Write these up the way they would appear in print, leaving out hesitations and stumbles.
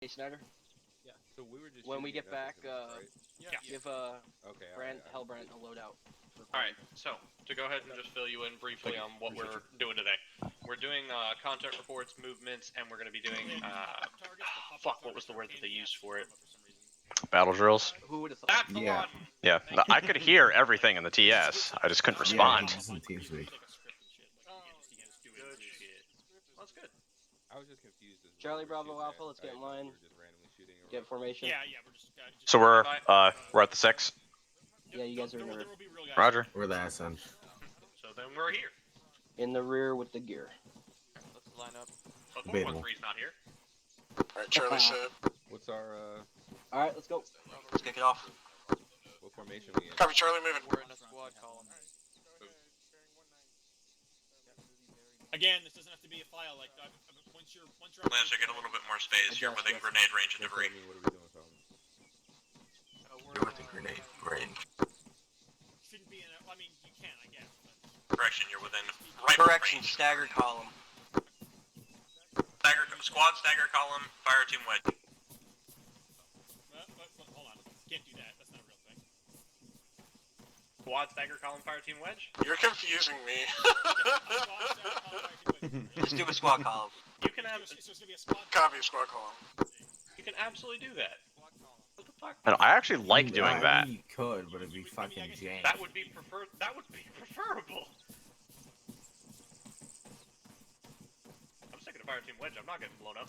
Hey Snyder. Yeah. So we were just. When we get back, right? give Okay. Hellbrand a loadout. Alright, so, to go ahead and just fill you in briefly on what we're doing today. We're doing contact reports, movements, and we're going to be doing, fuck, what was the word that they used for it? Battle drills. Who would have thought? That's the one! Yeah, I could hear everything in the TS. I just couldn't respond. Yeah, in TeamSpeak. That's good. I was just confused. As Charlie Bravo Alpha, let's get in line. We were just randomly shooting around. Get formation. Yeah, we're just. So we're at the 6. Yeah, you guys are in the rear. Roger. We're the SN. So then we're here. In the rear with the gear. Let's line up. But Debatable. 413's not here. Alright, Charlie said. What's our Alright, let's go. Let's kick it off. what formation we in? Copy, Charlie, moving. We're in a squad column. Again, this doesn't have to be a file. Like once you're. Lancer, get a little bit more space. You're within grenade range of debris. What are we doing, fellas? You're within grenade range. Shouldn't be in. I mean, you can, I guess. But... Correction, you're within rifle range. Stagger column. Squad, stagger column, fire team wedge. Hold on. Can't do that. That's not a real thing. Squad, stagger, column, fire team wedge? You're confusing me. Just do a squad column. You can have. So it's gonna be a squad. Copy, squad column. You can absolutely do that. What the fuck? I actually like doing that. You could, but it'd be fucking jank. That would be preferable. I'm sticking to fire team wedge. I'm not getting blown up.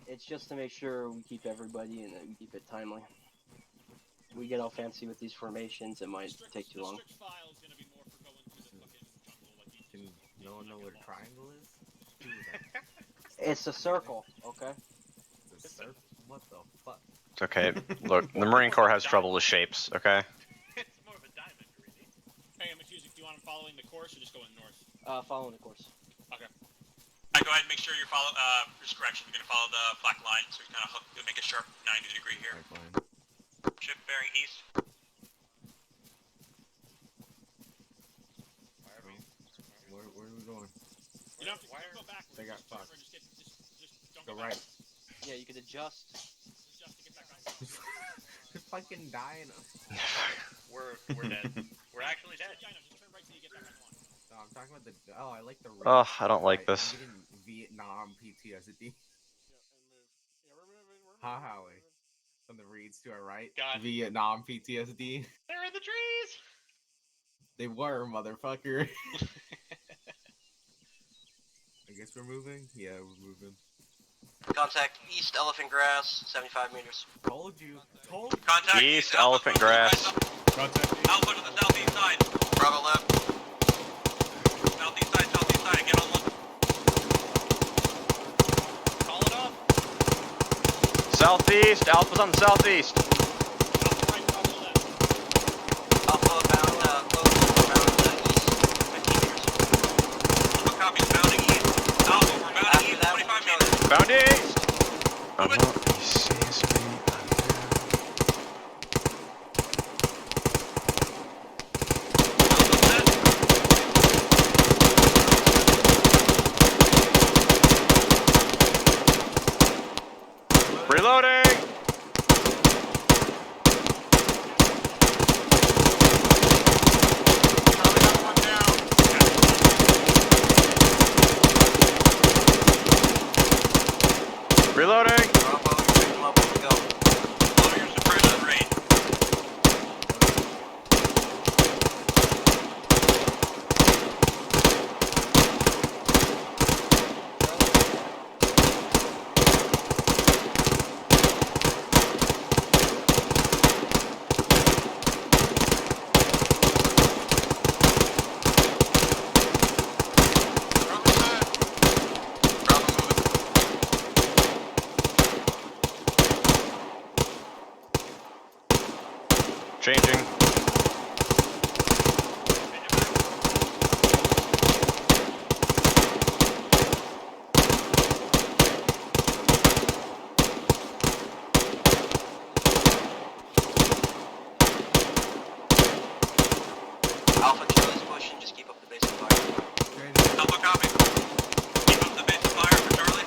It's just to make sure we keep everybody and that we keep it timely. We get all fancy with these formations, it might take too long. The strict file is gonna be more for going to the fucking jungle, like you Can no one know what a triangle is? It's a circle, okay? The surf? What the fuck? It's okay. Look, the Marine Corps has trouble with shapes, okay? It's more of a diamond, really. Hey, I'm accusing. Do you want him following the course or just going north? Following the course. Okay. Alright, go ahead and make sure you're follow. Just correction. You're gonna follow the black line, so you kind of make a sharp 90-degree here. Alright, fine. Ship bearing east. Where are we going? You don't have to go backwards. They got Just fucked. just don't Go go right. backwards. Yeah, you could adjust. Just to get back on. You're fucking dying. We're dead. We're actually dead. Yeah, I know. Just turn right so you get back on the line. No, I'm talking about the. Oh, I like the. Oh, I don't like I'm this. getting Vietnam PTSD. Ha Howie. On the reads to our right. God. Vietnam PTSD. They're in the trees! They were, motherfucker. I guess we're moving? Yeah, we're moving. Contact east elephant grass, 75 meters. Told you. Told you. Contact East Alpha elephant to the grass. right, Alpha to the southeast side. Bravo left. Southeast side. Get on left. Call it up! Southeast. Alpha's on the southeast. Alpha right, Bravo left. Alpha bound east, 15 meters. Alpha copies bounding east. Alpha, we're bounding After east, that, 25 we'll meters. Found east. Move it. He sees me. Reloading. Reloading. Bravo, you're picking up, let's go. Lower your suppression rate. Bravo moving. Changing. Alpha Charlie's pushing, just keep up the basic fire. Alpha copy. Keep up the base of fire for Charlie.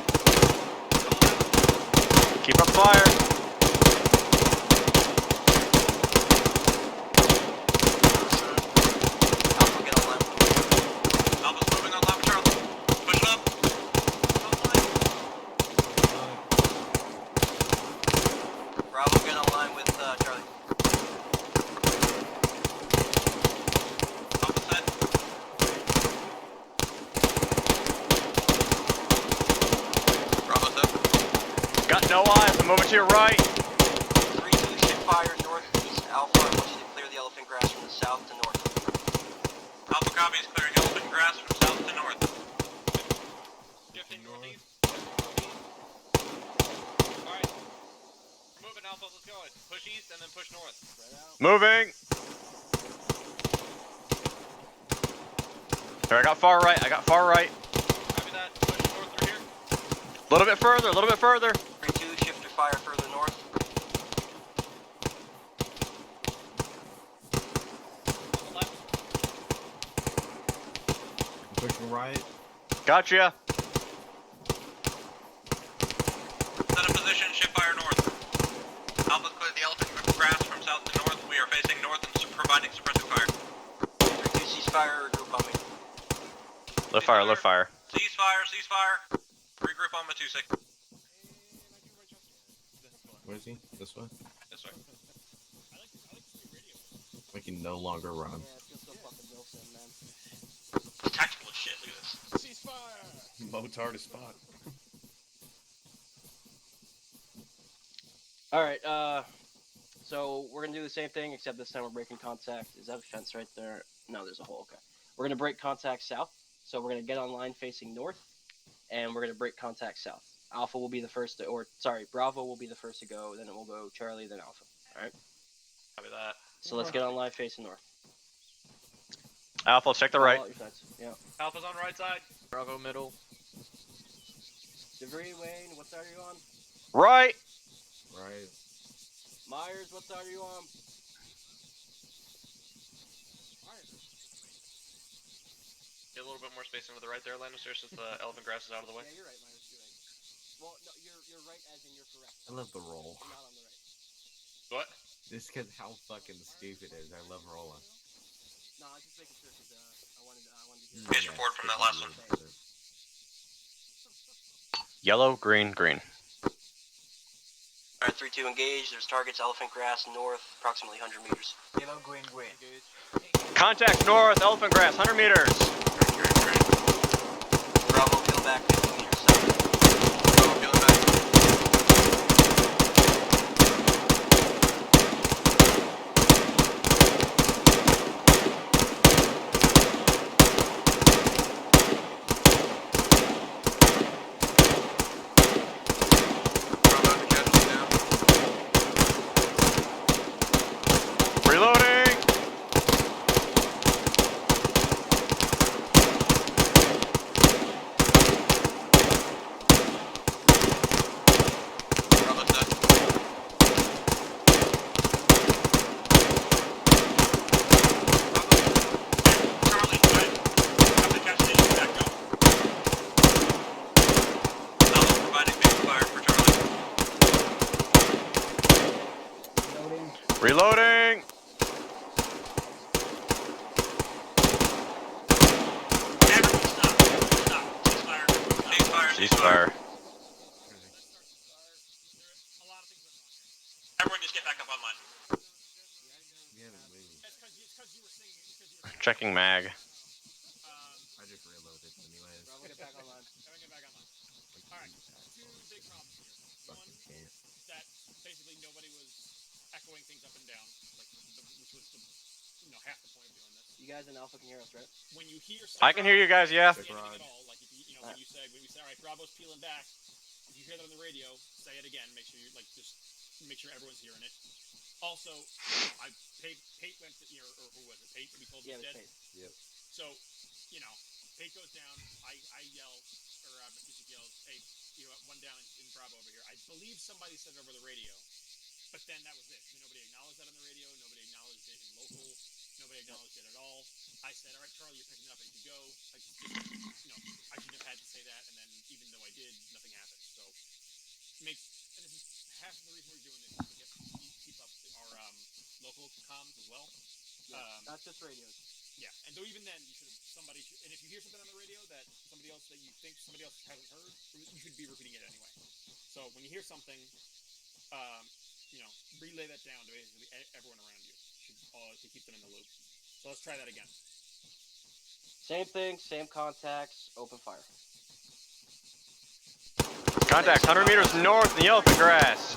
moving to your right. 3-2, shift fire northeast Alpha. I want you to clear the elephant grass from the south to north. Alpha copy is clearing elephant grass from south to north. Shifting northeast. Alright. We're moving, Alpha, let's go. Push east and then push north. Moving. Here, I got far right. Copy that. Push north through here. A little bit further. 3-2, shift your fire further north. On the left. Pushing right. Gotcha. Set a position, shift fire north. Alpha cleared the elephant grass from south to north. We are facing north and providing suppressive fire. 3-2, ceasefire or group bombing. Lift fire. Ceasefire. Regroup on Matusik. Where is he? This way? This way. We can no longer run. Yeah, it feels so fucking Wilson, man. It's tactical as shit, look at this. Motard is spot. Alright, so we're gonna do the same thing, except this time we're breaking contact. Is that a fence right there? No, there's a hole, okay. We're gonna break contact south, so we're gonna get on line facing north, and we're gonna break contact south. Alpha will be the first to, Bravo will be the first to go, then it will go Charlie, then Alpha. Alright? Copy that. So let's get on line facing north. Alpha, let's check the right. All out your sides. Yeah. Alpha's on right side. Bravo middle. DeVry, Wayne, what side are you on? Right. Right. Myers, what side are you on? Get a little bit more spacing to the right there, Lannister, since the elephant grass is out of the way. Yeah, you're right, Myers, you're right. Well, no, you're right as in you're correct. I love the roll. You're not on the right. What? Just because how fucking stupid it is. I love rolling. No, I was just making sure because I wanted to hear. Base report from that last one. Yellow, green. Alright, 3-2, engage. There's targets, elephant grass north, approximately 100 meters. Yellow, green. Contact north, elephant grass, 100 meters. Bravo, peel back 50 meters south. Bravo, peeling back. Reloading. Bravo set. Charlie, go ahead. Have the catch station back up. Alpha providing base fire for Charlie. Reloading. Everyone stop. Ceasefire. Ceasefire. A lot of things went wrong here. Everyone just get back up online. We haven't moved. It's because you were singing. It's because you were Checking mag. I just reloaded anyways. Bravo, get back online. Everyone get back online. Alright, two big problems here. One, Fucking can't. that basically nobody was echoing things up and down, which was half the point of doing this. You guys in Alpha can hear us, right? When you hear I can hear you guys, yeah. anything at all, like if when we say, alright, Bravo's peeling back, if you hear that on the radio, say it again. Make sure you just make sure everyone's hearing it. Also, Pate went to, or who was it? Pate, we told Yeah, was it was dead. Pate. Yep. So, Pate goes down. I yell, or Matisik yells, hey, one down in Bravo over here. I believe somebody said it over the radio, but then that was it. Nobody acknowledged that on the radio. Nobody acknowledged it in local. Nobody acknowledged it at all. I said, all right, Charlie, you're picking it up as you go. I shouldn't have had to say that, and then even though I did, nothing happened. So, and this is half of the reason we're doing this is to keep up our local comms as well. Not just radios. Yeah, and though even then, and if you hear something on the radio that somebody else hasn't heard, you should be repeating it anyway. So when you hear something, relay that down to basically everyone around you, to keep them in the loop. So let's try that again. Same thing, same contacts, open fire. Contact 100 meters north in the elephant grass.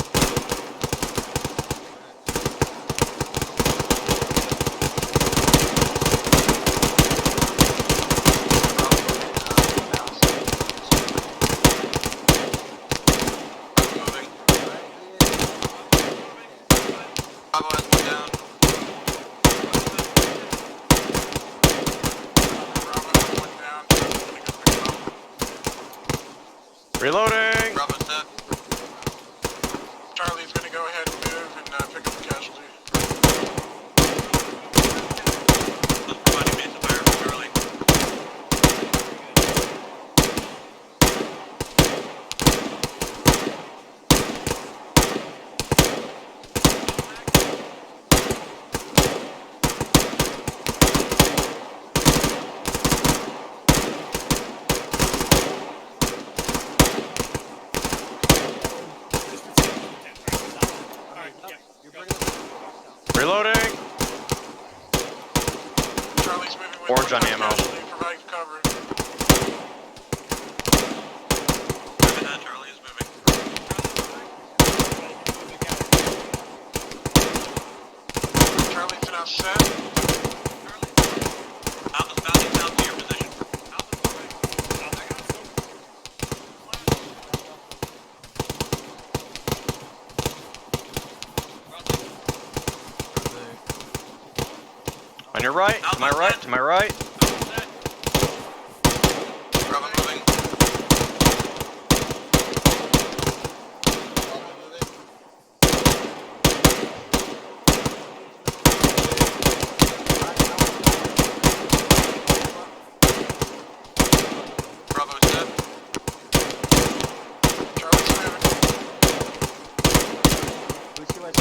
Moving. Bravo has moved down. Reloading. Bravo set. Charlie's gonna go ahead and move and pick up the casualty. Let's provide base of fire for Charlie. Alright, yeah. You're bringing us Reloading. Charlie's moving with Orange one on ammo. casualty, provide cover. Moving that, Charlie is moving. Charlie's now set. Alpha's bounding south to your position. On your right. To my right. To my right. Bravo moving. Bravo set. Charlie's moving. Who's US?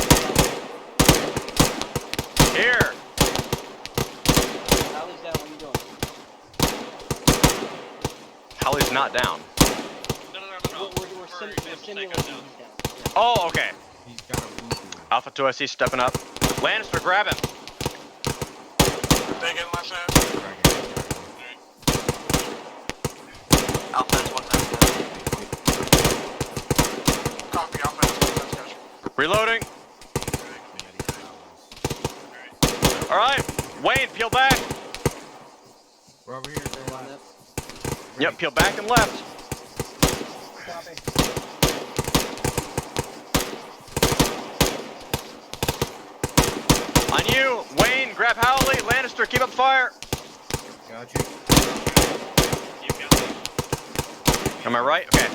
Here. Alley's down. What are you doing? Hallie's not down. No. We're simulating he's down. Oh, okay. He's got a boo-boo. Alpha 2SC stepping up. Lannister, grab him. They get left hand. Alpha has one time Copy, Alpha has one casualty. Reloading. All right. Wayne, peel back. We're over here to the On left. that. Yep, peel back and left. Copy. On you, Wayne, grab Howley. Lannister, keep up fire. Got you. Am I right? Okay.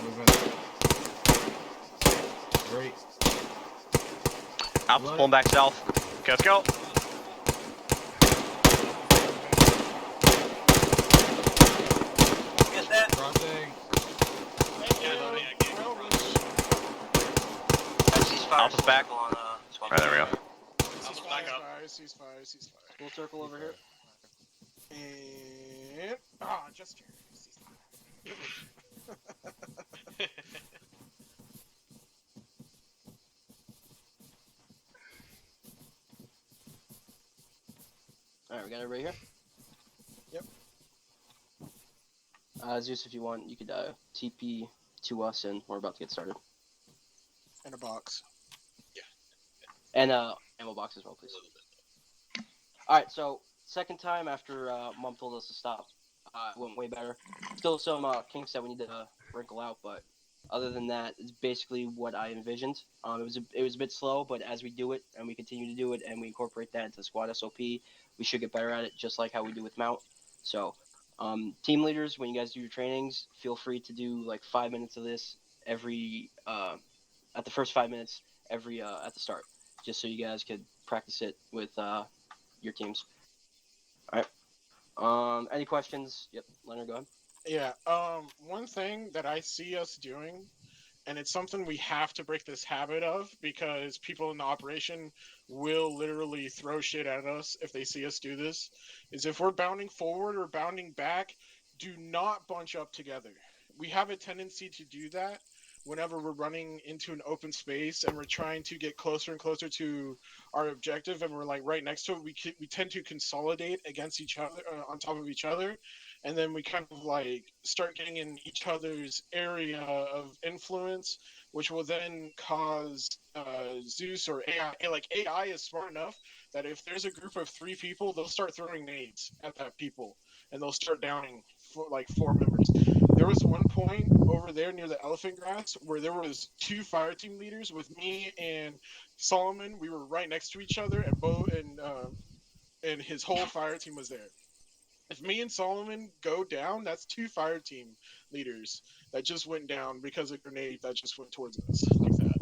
Moving. Great. Alpha's pulling back south. Okay, let's go. Get that? Crossing. Ceasefire. Alpha's back. On, All right, there we go. Ceasefire. Full circle over here. And just here. Alright, we got everybody here? Yep. Zeus, if you want, you could TP to us, and we're about to get started. In a box. And ammo box as well, please. Alright, so second time after Mom told us to stop, it went way better. Still some kinks that we need to wrinkle out, but other than that, it's basically what I envisioned. It was a bit slow, but as we do it and we continue to do it and we incorporate that into squad SOP, we should get better at it, just like how we do with Mount. So, team leaders, when you guys do your trainings, feel free to do like 5 minutes of this every at the first 5 minutes every at the start, just so you guys could practice it with your teams. All right. Any questions? Yep, Leonard, go ahead. Yeah, one thing that I see us doing, and it's something we have to break this habit of, because people in the operation will literally throw shit at us if they see us do this, is if we're bounding forward or bounding back, do not bunch up together. We have a tendency to do that whenever we're running into an open space and we're trying to get closer and closer to our objective and we're like right next to it. We tend to consolidate against each other, on top of each other, and then we kind of like start getting in each other's area of influence, which will then cause Zeus or AI. Like AI is smart enough that if there's a group of 3 people, they'll start throwing nades at that people, and they'll start downing for like 4 members. There was one point over there near the elephant grass where there was 2 fire team leaders with me and Solomon. We were right next to each other, and and his whole fire team was there. If me and Solomon go down, that's 2 fire team leaders that just went down because of a grenade that just went towards us like that.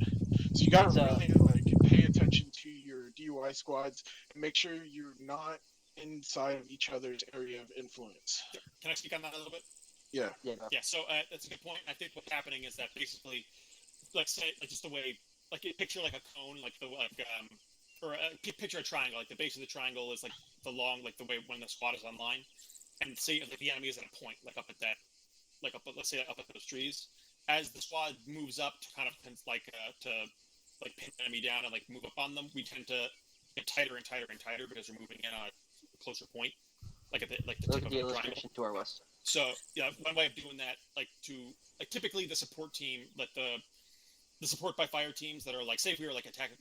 So you gotta really like pay attention to your DUI squads and make sure you're not inside of each other's area of influence. Can I speak on that a little bit? Yeah. Yeah. So that's a good point. I think what's happening is that basically, like say, like just the way, like picture like a cone, like or picture a triangle. Like the base of the triangle is like the long, like the way when the squad is online, and say like the enemy is at a point, like up at that, like up, let's say up at those trees. As the squad moves up to kind of like to like pin the enemy down and like move up on them, we tend to get tighter and tighter and tighter because we're moving in on a closer point, like at the tip of the triangle. To our west. So yeah, one way of doing that, like typically the support team, like the support by fire teams that are like, say if we were like attacking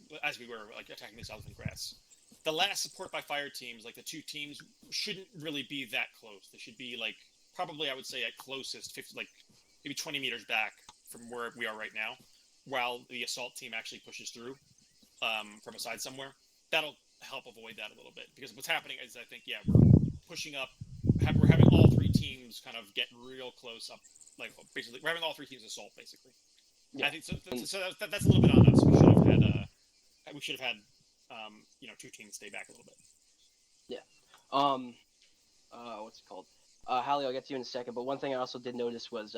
this elephant grass, the last support by fire teams, like the 2 teams, shouldn't really be that close. They should be like probably, I would say, at closest 50, like maybe 20 meters back from where we are right now, while the assault team actually pushes through from a side somewhere. That'll help avoid that a little bit, because what's happening is I think we're pushing up. We're having all 3 teams kind of get real close up, like basically we're having all 3 teams assault basically. Yeah. I think so. That's a little bit on us. We should have had 2 teams stay back a little bit. Yeah. What's it called? Hallie, I'll get to you in a second. But one thing I also did notice was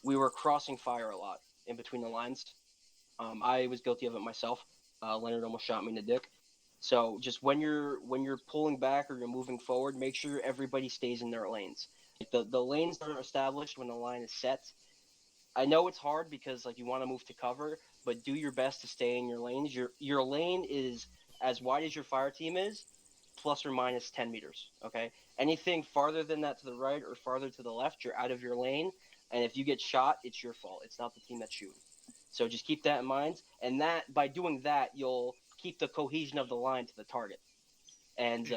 we were crossing fire a lot in between the lines. I was guilty of it myself. Leonard almost shot me in the dick. So just when you're pulling back or you're moving forward, make sure everybody stays in their lanes. Like the lanes that are established when the line is set. I know it's hard because like you want to move to cover, but do your best to stay in your lanes. Your lane is as wide as your fire team is, plus or minus 10 meters. Okay, anything farther than that to the right or farther to the left, you're out of your lane. And if you get shot, it's your fault. It's not the team that's shooting. So just keep that in mind. And that by doing that, you'll keep the cohesion of the line to the target. And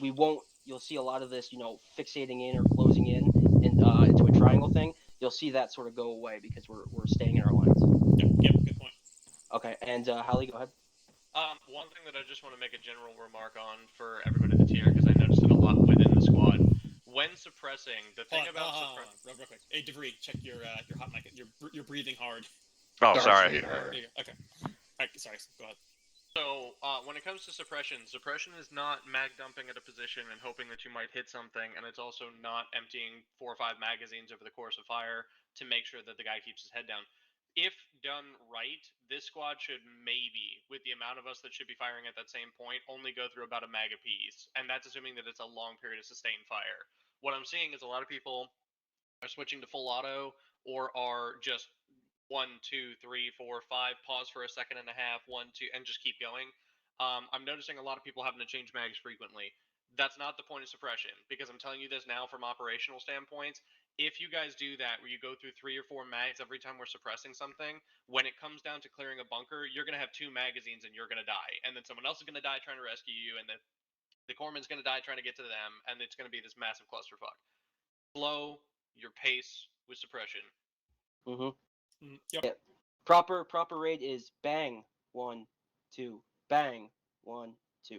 we won't. You'll see a lot of this, fixating in or closing in into a triangle thing. You'll see that sort of go away because we're staying in our lines. Yep, good point. Okay, and Hallie, go ahead. One thing that I just want to make a general remark on for everybody that's here, because I noticed it a lot within the squad. When suppressing, the thing about real quick. Hey, DeVree, check your hot mic. You're breathing hard. Oh, sorry. Okay. All right, sorry. Go ahead. So, when it comes to suppression is not mag dumping at a position and hoping that you might hit something, and it's also not emptying 4 or 5 magazines over the course of fire to make sure that the guy keeps his head down. If done right, this squad should maybe, with the amount of us that should be firing at that same point, only go through about a mag apiece, and that's assuming that it's a long period of sustained fire. What I'm seeing is a lot of people are switching to full auto or are just 1, 2, 3, 4, 5, pause for a second and a half, 1, 2, and just keep going. I'm noticing a lot of people having to change mags frequently. That's not the point of suppression, because I'm telling you this now from operational standpoints. If you guys do that, where you go through 3 or 4 mags every time we're suppressing something, when it comes down to clearing a bunker, you're going to have 2 magazines and you're going to die. And then someone else is going to die trying to rescue you, and then the corpsman's going to die trying to get to them, and it's going to be this massive clusterfuck. Slow your pace with suppression. Mm-hmm. Yep. Yeah. Proper rate is bang 1, 2, bang 1, 2.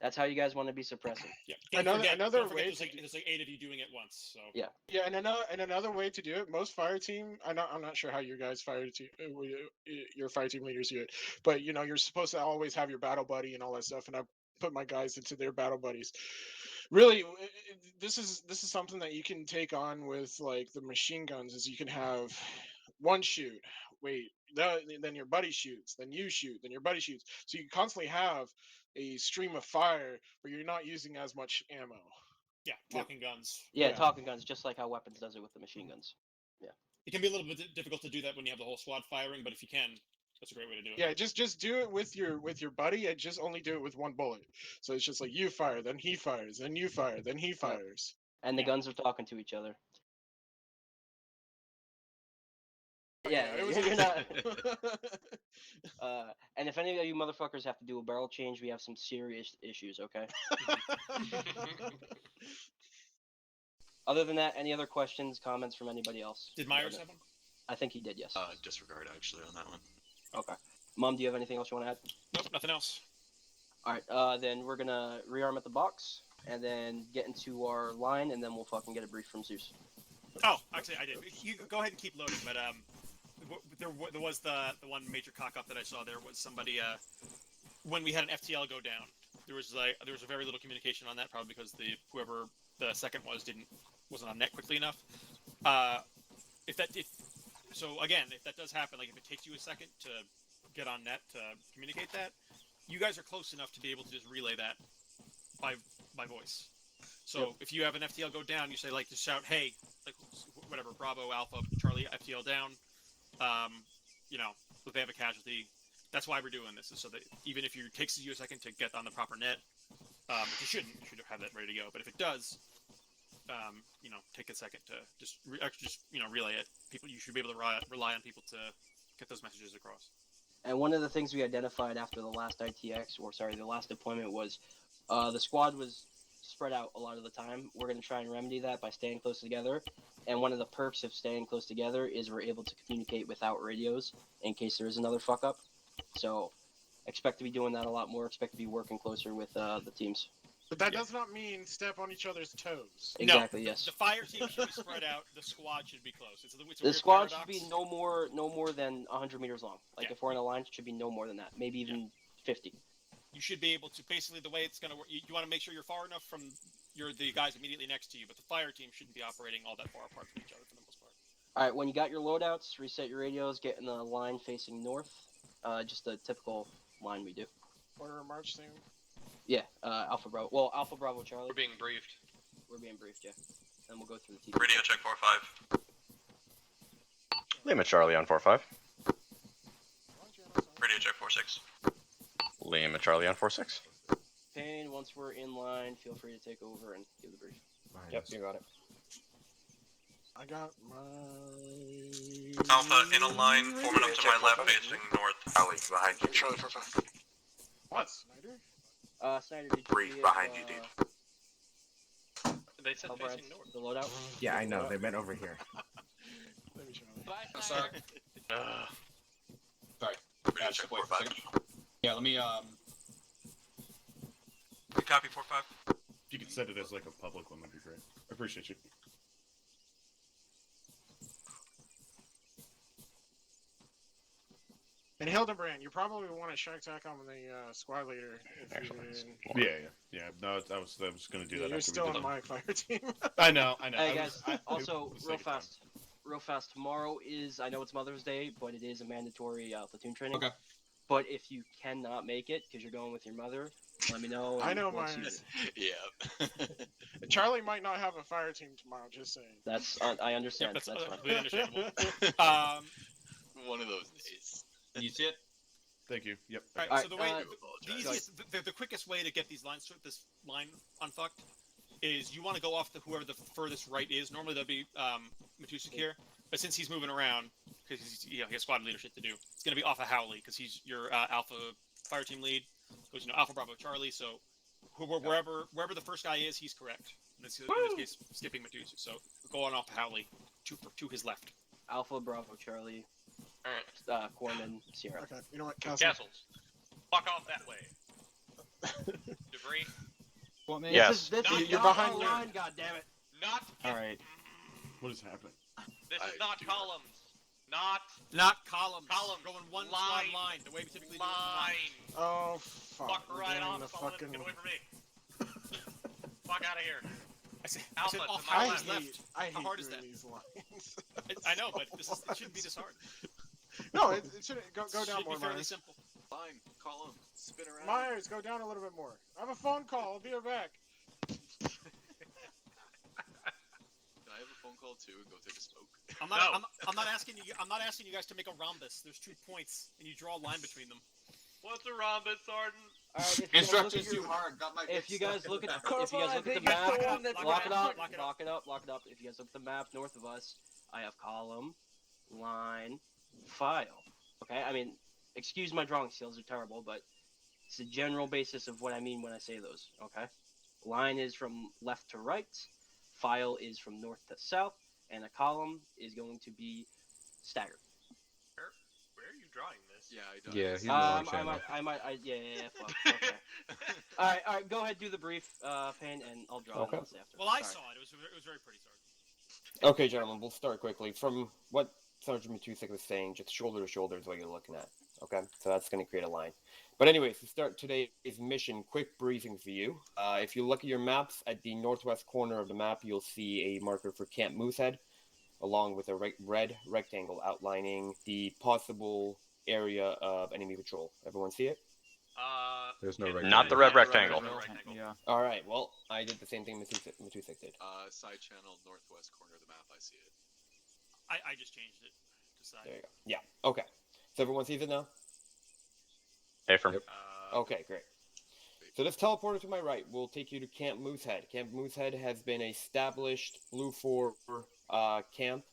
That's how you guys want to be suppressing. Yeah. Another way there's like 8 of you doing it once. So yeah. Yeah, and another way to do it. Most fire team, I'm not sure how your guys your fire team leaders do it, but you're supposed to always have your battle buddy and all that stuff. And I put my guys into their battle buddies. Really, this is something that you can take on with like the machine guns. Is you can have one shoot, then your buddy shoots, then you shoot, then your buddy shoots. So you constantly have a stream of fire, but you're not using as much ammo. Yeah, talking guns. Yeah, talking guns, just like how weapons does it with the machine guns. Yeah. It can be a little bit difficult to do that when you have the whole squad firing, but if you can, that's a great way to do it. Yeah, just do it with your buddy, and just only do it with one bullet. So it's just like you fire, then he fires, then you fire, then he fires. And the Yeah. guns are talking to each other. Oh, Yeah, it was you're easy. not. And if any of you motherfuckers have to do a barrel change, we have some serious issues. Okay. Other than that, any other questions, comments from anybody else? Did Myers have one? I think he did. Yes. Disregard actually on that one. Okay. Mom, do you have anything else you want to add? Nope, nothing else. All right. Then we're gonna rearm at the box, and then get into our line, and then we'll fucking get a brief from Zeus. Oh, actually, I did. You go ahead and keep loading, but there was the one major cock up that I saw. There was somebody when we had an FTL go down. There was a very little communication on that, probably because whoever the second wasn't on net quickly enough. If that does happen, like if it takes you a second to get on net to communicate that, you guys are close enough to be able to just relay that by voice. So if you have an FTL go down, you say like just shout, hey, like whatever, Bravo, Alpha, Charlie, FTL down. If they have a casualty, that's why we're doing this, is so that even if it takes you a second to get on the proper net, if you should have that ready to go. But if it does, take a second to just relay it. You should be able to rely on people to get those messages across. And one of the things we identified after the last the last deployment was the squad was spread out a lot of the time. We're going to try and remedy that by staying close together. And one of the perks of staying close together is we're able to communicate without radios in case there is another fuck up. So expect to be doing that a lot more. Expect to be working closer with the teams. But that does not mean step on each other's toes. Exactly. No, Yes. The fire team should be spread out. The squad should be close. It's a The weird squad paradox. should be no more than 100 meters long. Like Yeah. if we're in a line, it should be no more than that. Maybe even 50. You should be able to, basically the way it's going to work, you want to make sure you're far enough from the guys immediately next to you, but the fire team shouldn't be operating all that far apart from each other for the most part. All right. When you got your loadouts, reset your radios. Get in the line facing north. Just a typical line we do. Order of march team. Yeah. Alpha Bravo. Well, Alpha Bravo Charlie. We're being briefed. We're being briefed. Yeah. Then we'll go through the TV. Radio check 4-5. Lima Charlie on 4-5. Radio check 4-6. Lima Charlie on 4-6. Payne, once we're in line, feel free to take over and give the brief. Yep, you got it. I got my... Alpha in a line, forming up to my left, facing north. Charlie, behind you. Charlie, 4-5. What, Snyder? Snyder, did you Brief give, behind you, dude. They said Alvarez facing north. the loadout? Yeah, I know. They meant over here. Let me Charlie. Bye, Snyder. Sorry. Radio check 4-5. Yeah, let me, Good copy 4-5. If you could set it as like a public one, that'd be great. I appreciate you. And Hildebrand, you probably want to shark tack on the squad leader. If you, Yeah. No, I was gonna do that. you're after still we did on my fire team. I know. Hey guys, also it was real like a time. fast. Tomorrow is, I know it's Mother's Day, but it is a mandatory platoon training. Okay. But if you cannot make it because you're going with your mother, let me know. I and know we'll see mine. you. Yeah. Charlie might not have a fire team tomorrow. Just saying. That's I understand. That's That's fine. completely understandable. One of those days. you see it? Thank you. Yep. All right, Alright, so the way, I the apologize. easiest, the quickest way to get this line unfucked is you want to go off whoever the furthest right is. Normally that'd be Matusik here, but since he's moving around because he has squad leadership to do, it's gonna be off of Howley because he's your Alpha fire team lead. Goes Alpha Bravo Charlie. So wherever the first guy is, he's correct. In this case, skipping Matusik. So going off of Howley to his left. Alpha Bravo Charlie. Alright. Corman Sierra. Okay. You know what? Castle. Castles. Fuck off that way. Debris. What, man? Yes. This is You're not behind our me. line, goddammit. Not. Alright. What is happening? This is I not do columns. Not Not columns. Columns. Going one Line. squad line. The way we typically do it. line. Oh fuck! Fuck We're right getting off. the Solomon. fucking. Get away from me. Fuck out of here. I said Alpha, off to my Howley's left. left. I hate How hard is doing that? these lines. I know, but it shouldn't be this hard. No, it should go down Should more. be fairly Myers. simple. Fine. Call him. Spin around. Myers, go down a little bit more. I have a phone call. I'll be right back. Can I have a phone call too and go take a smoke? I'm not. No. I'm not asking you. I'm not asking you guys to make a rhombus. There's 2 points, and you draw a line between them. What's a rhombus, Sergeant? Alright, Instructions Too hard. Got my. if you guys look at Corporal, if you guys I look at the think it's map, the one that's lock it up, lock it up. lock it up, lock it up. If you guys look at the map north of us, I have column, line, file. Okay, I mean, excuse my drawing skills are terrible, but it's a general basis of what I mean when I say those. Okay, line is from left to right, file is from north to south, and a column is going to be staggered. Where are you drawing this? Yeah, I don't. Yeah, he's the wrong channel. Fuck. Okay. All right. Go ahead, do the brief, Payne, and I'll draw Okay. it else after. Well, I Sorry. saw it. It was very pretty, Sergeant. Okay, gentlemen, we'll start quickly. From what Sergeant Matusik was saying, just shoulder to shoulder is what you're looking at. Okay, so that's going to create a line. But anyways, to start today's mission, quick briefing for you. If you look at your maps, at the northwest corner of the map, you'll see a marker for Camp Moosehead, along with a red rectangle outlining the possible area of enemy patrol. Everyone see it? There's no Not rectangle. Not the red rectangle. Yeah. All right, well, I did the same thing Matusik did. Side channel, northwest corner of the map. I see it. I just changed it to side. There you go. Yeah, okay. So everyone sees it now? Affirm. Yep. Okay, great. So this teleporter to my right will take you to Camp Moosehead. Camp Moosehead has been an established Blue 4 camp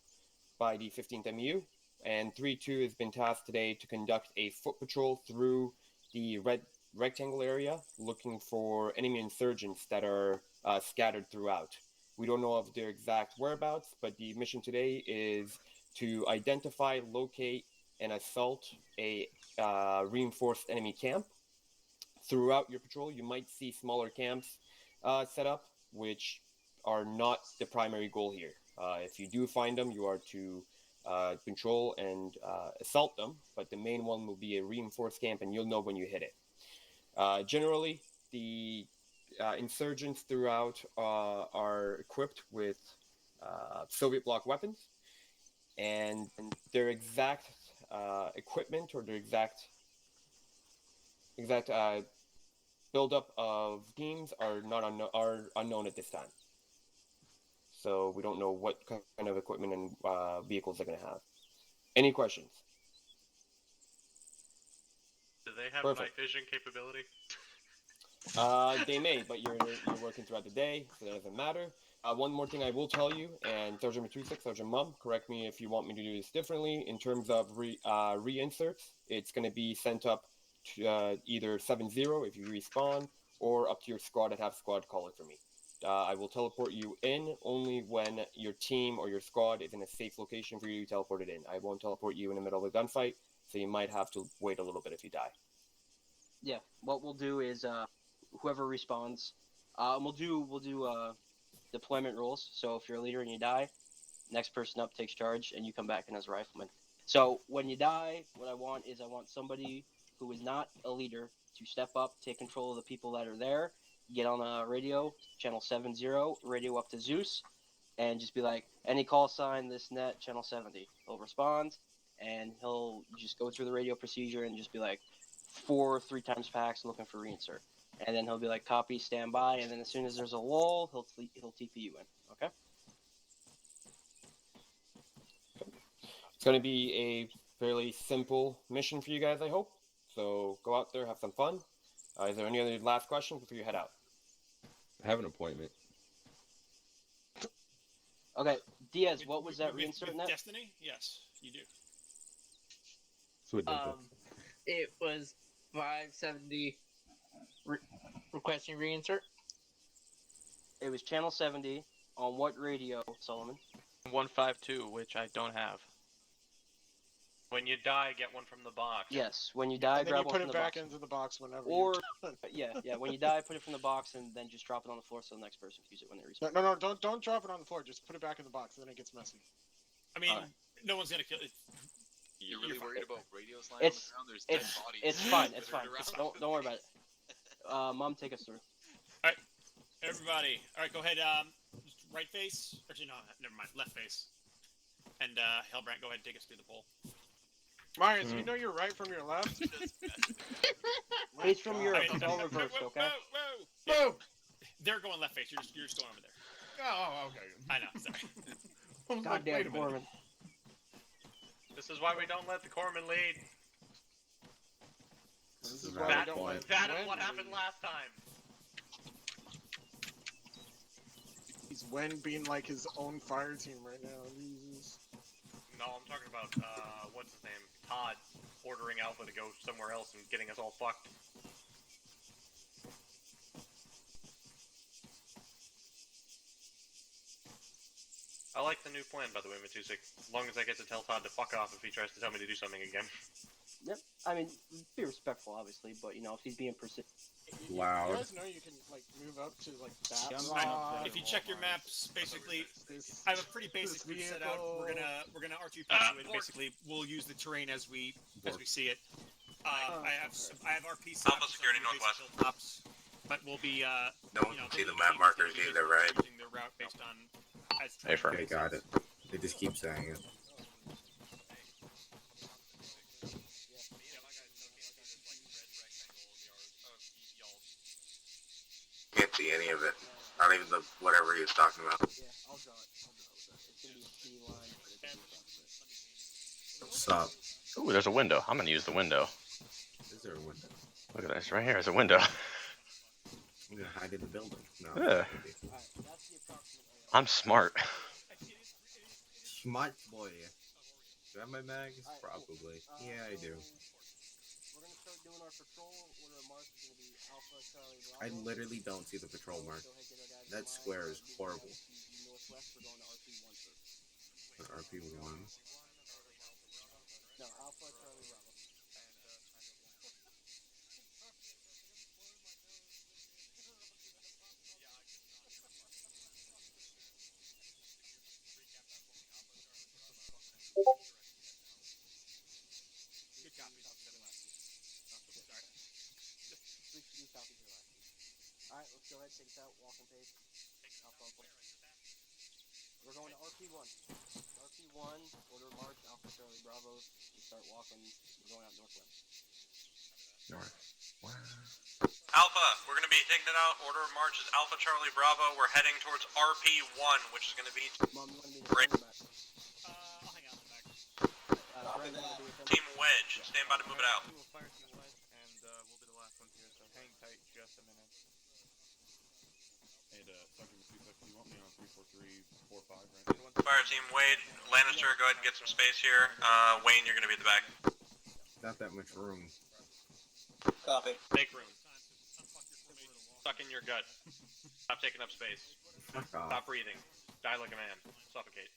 by the 15th MEU, and 3-2 has been tasked today to conduct a foot patrol through the red rectangle area, looking for enemy insurgents that are scattered throughout. We don't know of their exact whereabouts, but the mission today is to identify, locate, and assault a reinforced enemy camp. Throughout your patrol, you might see smaller camps set up, which are not the primary goal here. If you do find them, you are to control and assault them, but the main one will be a reinforced camp, and you'll know when you hit it. Generally, the insurgents throughout are equipped with Soviet bloc weapons, and their exact equipment or their exact buildup of teams are unknown at this time. So we don't know what kind of equipment and vehicles they're going to have. Any questions? Do they have Perfect. night vision capability? They may, but you're working throughout the day, so that doesn't matter. One more thing I will tell you, and Sergeant Matusik, Sergeant Mum, correct me if you want me to do this differently. In terms of reinserts, it's going to be sent up to either 7-0 if you respawn, or up to your squad and have squad call it for me. I will teleport you in only when your team or your squad is in a safe location for you to teleport it in. I won't teleport you in the middle of a gunfight, so you might have to wait a little bit if you die. Yeah, what we'll do is whoever respawns, we'll do deployment rules. So if you're a leader and you die, next person up takes charge, and you come back in as a rifleman. So when you die, what I want somebody who is not a leader to step up, take control of the people that are there, get on a radio, channel 70, radio up to Zeus, and just be like, any call sign, this net, channel 70. He'll respond, and he'll just go through the radio procedure and just be like, 4 3x packs looking for reinsert. And then he'll be like, copy, stand by, and then as soon as there's a lull, he'll TP you in, okay? It's going to be a fairly simple mission for you guys, I hope. So go out there, have some fun. Is there any other last questions before you head out? I have an appointment. Okay, Diaz, what was that reinsert net? Destiny? Yes, you do. So it It was 570 requesting reinsert. It was channel 70 on what radio, Solomon? 152, which I don't have. When you die, get one from the box. Yes, when you die, And then grab you one put from it the back box. into the box whenever. Or you're done. yeah, when you die, put it from the box and then just drop it on the floor so the next person can use it when they respawn. No, don't drop it on the floor. Just put it back in the box, then it gets messy. I mean, no one's gonna kill it. You're really worried about radios lying on the ground? There's dead bodies. It's fine. It's fine. Don't worry about it. Mom, take us through. All right, everybody. All right, go ahead. Right face. Actually, no, never mind. Left face. And Hellbrant, go ahead and take us through the poll. Myers, you know your right from your left? Face from Europe. It's all reversed, okay? Whoa! They're going left face. You're just going over there. Oh, okay. I know. Sorry. Goddamn Corman. This is why we don't let the corpsman lead. This point. That is what happened last time. He's Wen being like his own fire team right now. Jesus. No, I'm talking about, what's his name? Todd ordering Alpha to go somewhere else and getting us all fucked. I like the new plan, by the way, Matusik. As long as I get to tell Todd to fuck off if he tries to tell me to do something again. Yep. I mean, be respectful, obviously, but you know, if he's being persistent. Loud. You guys know you can like move up to like that. If you check your maps, basically, I have a pretty basic route set out. We're gonna R2 it. Basically, we'll use the terrain as we see it. I have RP set Alpha security northwest. tops, but we'll be No one can see the map markers either, right? Using their route based on as Okay, got it. They just keep saying it. Can't see any of it. Not even the whatever he was talking about. Yeah, I'll draw it. It's gonna be P line, but it's What's up? Ooh, there's a window. I'm gonna use the window. Is there a window? Look at this right here. There's a window. I'm gonna hide in the building. No. Yeah. I'm smart. Smart boy. Do I have my mags? Probably. Yeah, I do. We're gonna start doing our patrol. Order of march is gonna be Alpha Charlie Bravo. I literally don't see the patrol mark. That square is horrible. Northwest, we're going to RP1 first. RP1. No, Alpha Charlie Bravo. Good copy. Alright, let's go ahead, take us out, walking pace. Alpha on point. We're going to RP1. RP1, order of march, Alpha Charlie Bravo. We start walking, we're going out northwest. North. Wow. Alpha, we're going to be taking it out. Order of march is Alpha Charlie Bravo. We're heading towards RP1, which is going to be... Mom, you want me to Right. turn back? I'll hang out in the back. Brent, you wanna be with them? Team Wedge, stand by to move it out. Fire team Wedge, and we'll be the last ones here, so hang tight just a minute. And, Sergeant Matusik, you want me on 34345, right? Fire Team Wade, Lannister, go ahead and get some space here. Wayne, you're going to be at the back. Not that much room. Copy. Make room. Suck in your gut. Stop taking up space. Fuck off. Stop breathing. Die like a man. Suffocate.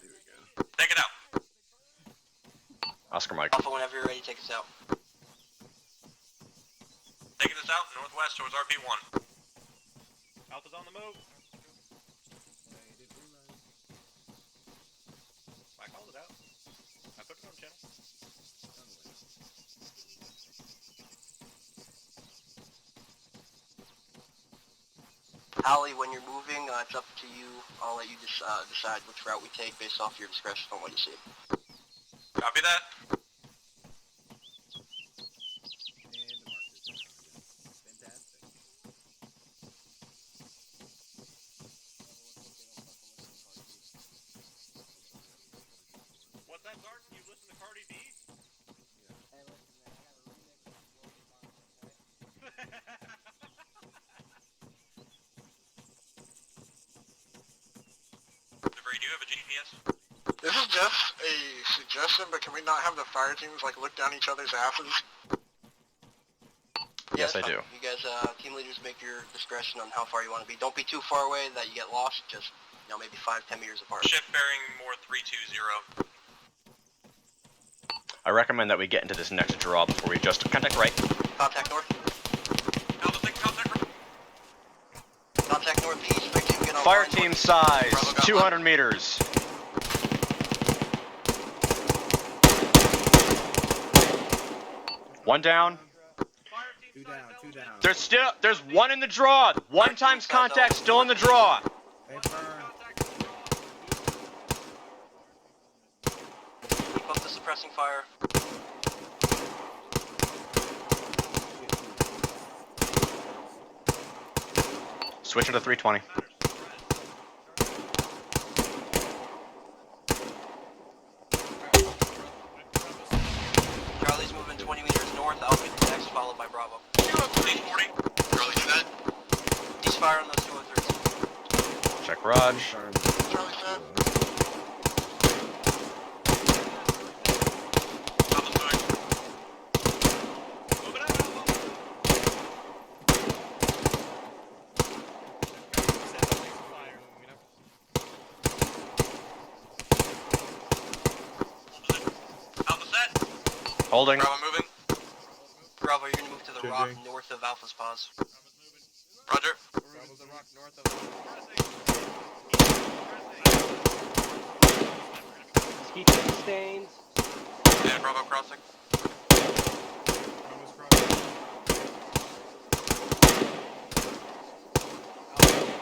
There we go. Take it out. Oscar Mike. Alpha, whenever you're ready, take us out. Taking us out northwest towards RP1. Alpha's on the move. I called it out. I put it on channel. Allie, when you're moving, it's up to you. I'll let you decide which route we take based off your discretion on what you see. Copy that. What's that, Sergeant? You listen to Cardi B? Hey, listen, man, I got a remix of World of Bombs, okay? Debris, do you have a GPS? This is just a suggestion, but can we not have the fire teams like look down each other's asses? Yes, I do. You guys, team leaders, make your discretion on how far you want to be. Don't be too far away that you get lost. Just, maybe 5-10 meters apart. Shift bearing more 320. I recommend that we get into this next draw before we just contact right. Contact north. Alpha, take contact. Contact northeast. Make sure you get on Fire line team northeast. size, Bravo got 200 meters. One down. Two down. There's one in the draw. One times contact still in the draw. Keep up the suppressing fire. Switching to 320. by Bravo. Police 40. Charlie set. Ceasefire on those 203s. Check Raj. Charlie set. Alpha's moving. Move it out, Alpha. Alpha set. Holding. Bravo moving. Bravo, you're gonna move to the rock north of Alpha's pause. Roger. Bravo's the rock north of. Skeet stains. Yeah, Bravo crossing. Bravo's crossing.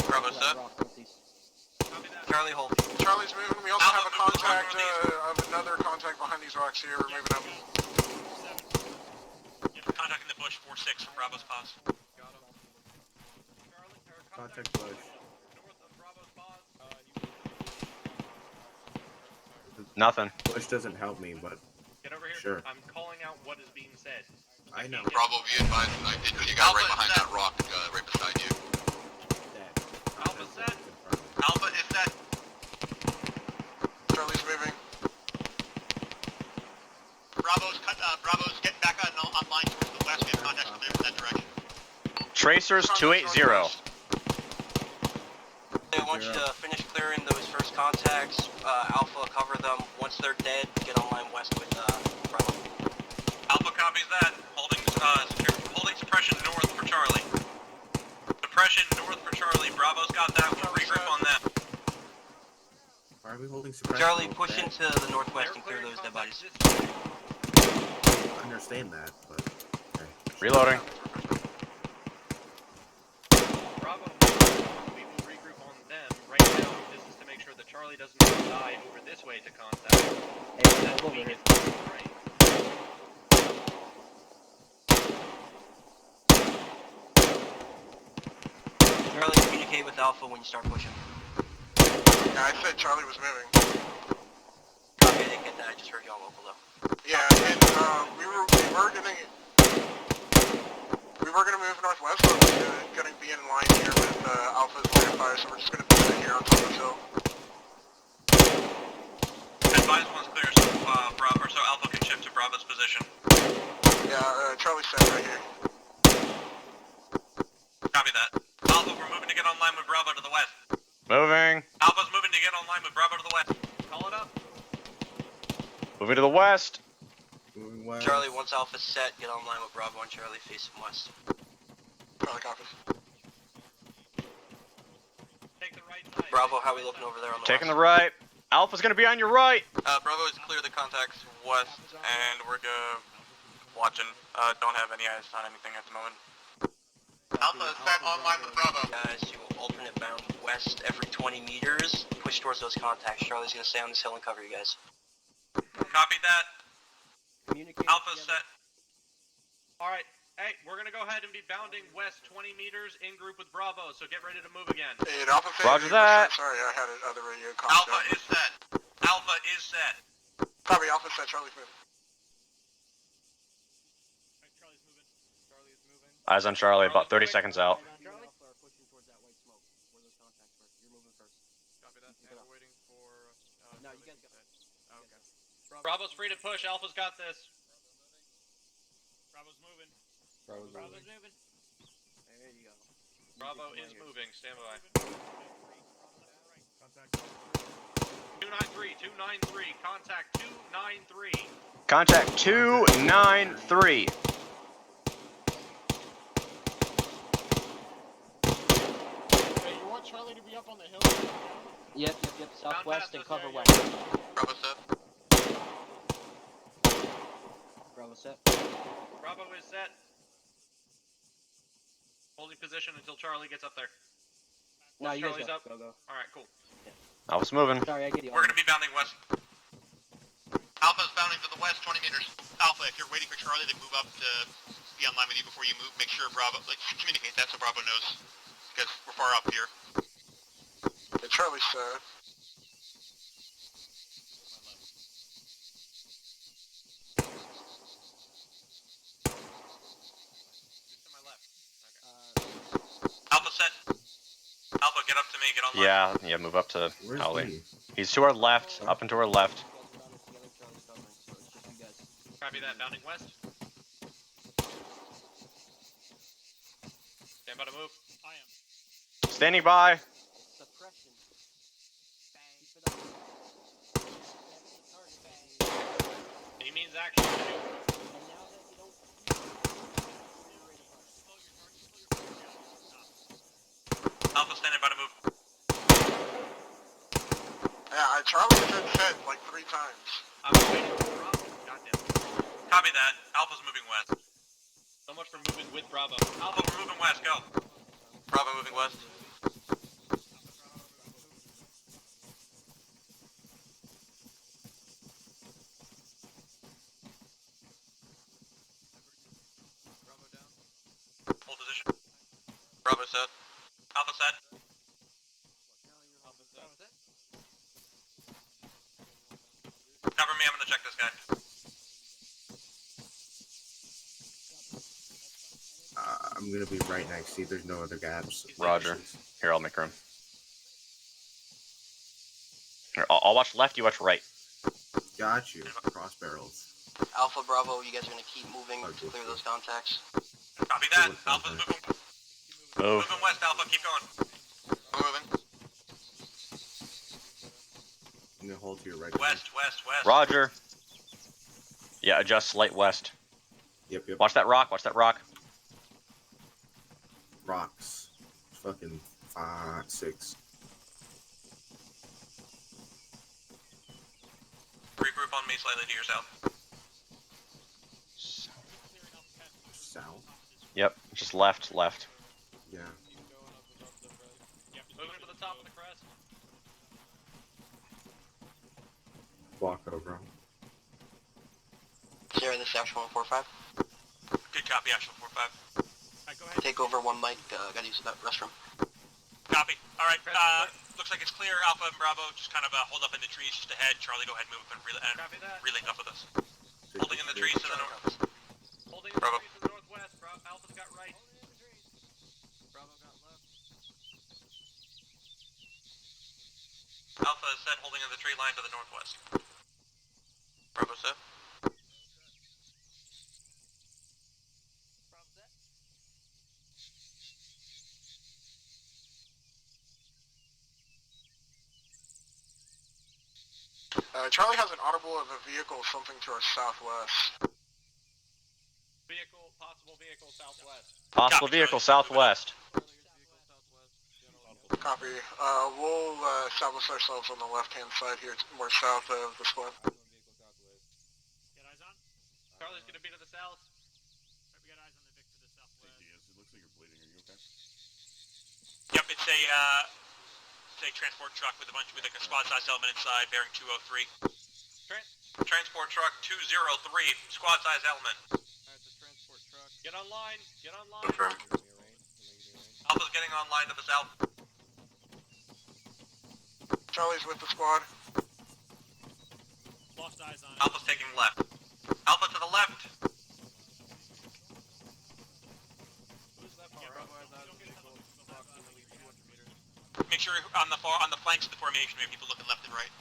Bravo set. Rock northeast. Charlie, hold. Charlie's moving. We also Alpha, have a move to the rock contact northeast. of another contact behind these rocks here. We're moving up. Contacting the bush 4-6 from Bravo's pause. Contact bush. Nothing. Bush doesn't help me, but Get over here. sure. I'm calling out what is being said. I know. Bravo, be advised. I did you got right behind that rock, right beside you. Alpha set. Alpha is set. Charlie's moving. Bravo's getting back online towards the west. We have contacts clear from that direction. Tracers 280. I want you to finish clearing those first contacts. Alpha, cover them. Once they're dead, get online west with Bravo. Alpha copies that. Holding suppression north for Charlie. Suppression north for Charlie. Bravo's got that. We'll regroup on that. Why are we holding suppression? Charlie, push into the northwest and clear those dead bodies. I understand that, but okay. Reloading. Bravo. We will regroup on them. Right now, this is to make sure that Charlie doesn't die over this way to contact. Hey, that's over here. Right. Charlie, communicate with Alpha when you start pushing. Yeah, I said Charlie was moving. Copy, I didn't get that. I just heard you on local though. Yeah, and we were gonna move northwest, but we're gonna be in line here with Alpha's line of fire, so we're just gonna be here on top of the hill. Advise one's clear, so Alpha can shift to Bravo's position. Yeah, Charlie said right here. Copy that. Alpha, we're moving to get online with Bravo to the west. Moving. Alpha's moving to get online with Bravo to the west. Call it up. Moving to the west. Moving west. Charlie, once Alpha's set, get online with Bravo and Charlie facing west. Charlie copies. Take the right side. Bravo, how are we looking over there on the Taking the west? right. Alpha's gonna be on your right. Bravo is clear the contacts west, and we're watching. Don't have any eyes on anything at the moment. Alpha is set online with Bravo. Guys, you will alternate bound west every 20 meters. Push towards those contacts. Charlie's gonna stay on this hill and cover you guys. Copy that. Communicate Alpha together. set. Alright. Hey, we're gonna go ahead and be bounding west 20 meters in group with Bravo, so get ready to move again. And Alpha said Roger that. Sorry, I had other radio Alpha contact. is set. Alpha is set. Copy, Alpha said Charlie's moving. Charlie's moving. Charlie is moving. Eyes on Charlie. About 30 seconds out. Charlie, Alpha are pushing towards that white smoke. Where those contacts were. You're moving first. Copy that. And we're waiting for. No, you guys go. Oh, okay. Bravo's free to push. Alpha's got this. Bravo's moving. Bravo's Bravo's moving. There you go. Bravo is moving. Stand by. Contact. 293. 293. Contact 293. Contact 293. Hey, you want Charlie to be up on the hill? Yep. Southwest and cover yeah. west. Bravo set. Bravo set. Bravo is set. Holding position until Charlie gets up there. No, Once you guys Charlie's go. up. Go. Alright, cool. Alpha's moving. Sorry, I get you. We're gonna be bounding west. Alpha's bounding to the west 20 meters. Alpha, if you're waiting for Charlie to move up to be online with you before you move, make sure Bravo, communicate that so Bravo knows. Because we're far up here. Yeah, Charlie said. get up to me, get online. Yeah, move up to Where's Howley. he? He's to our left, up and to our left. Copy that. Bounding west. Stand by to move. I am. Standing by. Suppression. He means action. Alpha standing by to move. Yeah, Charlie said set like 3 times. I'm waiting for Bravo. Goddamn. Copy that. Alpha's moving west. So much for moving with Bravo. Alpha, we're moving west. Go. Bravo moving west. Bravo down. Hold position. Bravo set. Alpha set. Alpha set. Cover me, I'm gonna check this guy. I'm gonna be right next to you. There's no other gaps. Roger. Here, I'll make room. Here, I'll watch left, you watch right. Got you. Cross barrels. Alpha Bravo, you guys are gonna keep moving to clear those contacts. Copy that. Alpha's moving. Move. Moving west, Alpha. Keep going. We're moving. I'm gonna hold to your right. West. Roger. Yeah, adjust slight west. Yep. Watch that rock, Rocks. Fucking 5, 6. Regroup on me slightly to your south. South? Yep, just left. Yeah. Moving to the top of the crest. Walk over. Sarah, this is Action 145. Good copy, Action 45. Go ahead. Take over 1 mic, gotta use that restroom. Copy. Alright, looks like it's clear. Alpha and Bravo just kind of hold up in the trees just ahead. Charlie, go ahead and move up and relink up with us. Holding in the trees to the north. Holding in the trees to the northwest. Alpha's got right. Bravo got left. Alpha is set, holding in the tree line to the northwest. Bravo set. Charlie has an audible of a vehicle something to our southwest. Possible vehicle southwest. Possible vehicle southwest. Copy. We'll establish ourselves on the left-hand side here, more south of the squad. Get eyes on. Charlie's gonna be to the south. We got eyes on the Vic to the southwest. Hey, Diaz, it looks like you're bleeding. Are you okay? Yep, it's a transport truck with like a squad size element inside, bearing 203. Transport truck 203, squad size element. Alright, the transport truck. Get online. Confirm. Alpha's getting online to the south. Charlie's with the squad. Lost eyes on it. Alpha's taking left. Alpha to the left. Who's that far Bravo up? has eyes on vehicle approximately 200 meters. Make sure on the flanks of the formation we have people looking left and right.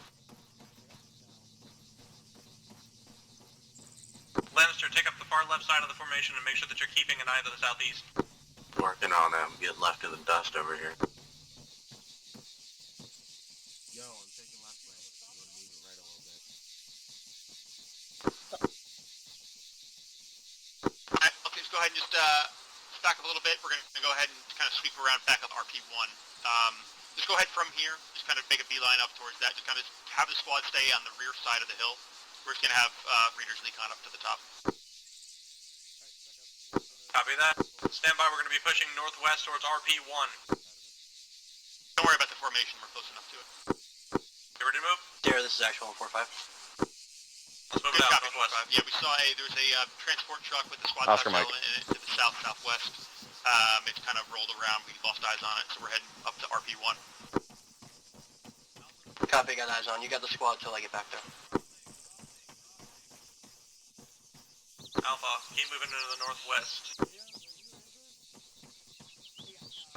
Lannister, take up the far left side of the formation and make sure that you're keeping an eye to the southeast. Working on them. Get left in the dust over here. Yo, I'm taking left lane. I'm gonna move it right a little bit. Alright, okay, let's go ahead and just back up a little bit. We're going to go ahead and kind of sweep around back up RP1. Just go ahead from here. Just kind of make a beeline up towards that. Just kind of have the squad stay on the rear side of the hill. We're just going to have Reader's Recon up to the top. Copy that. Stand by. We're going to be pushing northwest towards RP1. Don't worry about the formation. We're close enough to it. You ready to move? Sarah, this is Action 145. Let's move it out northwest. Yeah, we saw there's a transport truck with the squad Oscar Mike. element in it to the southwest. It's kind of rolled around. We lost eyes on it, so we're heading up to RP1. Copy, got eyes on. You got the squad till I get back there. Alpha, keep moving into the northwest.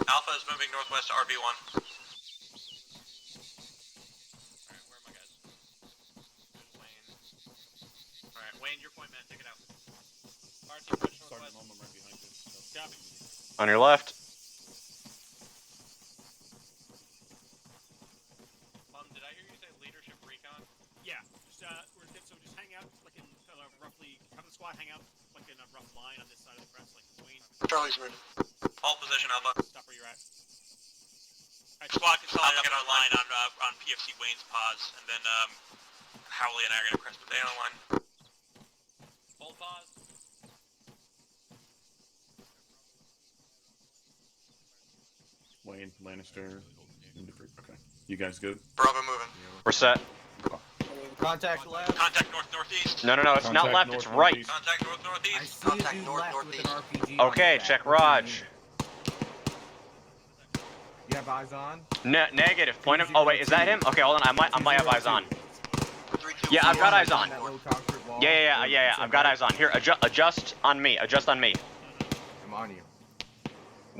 Alpha is moving northwest to RP1. your point, man. Take it out. Fire team push northwest. Sergeant Mom, I'm right behind you. So. Copy. On your left. Did I hear you say leadership recon? Yeah. Just hang out like in roughly have the squad hang out like in a rough line on this side of the crest, like Wayne. Charlie's moving. Hold position, Alpha. Stop where you're at. Squad consolidate up in our line on PFC Wayne's pause, and then Howley and I are gonna crest the day on the line. Hold pause. Wayne, Lannister. Okay. You guys good? Bravo moving. We're set. Contact left. Contact northeast. No, it's not left, it's right. Contact northeast. I see a dude left with an RPG. Okay, check Raj. You have eyes on? Negative. Point of. Oh wait, is that him? Okay, hold on. I might have eyes on. Yeah, I've got eyes on. Yeah. I've got eyes on. Here, adjust on me. Adjust on me. I'm on you.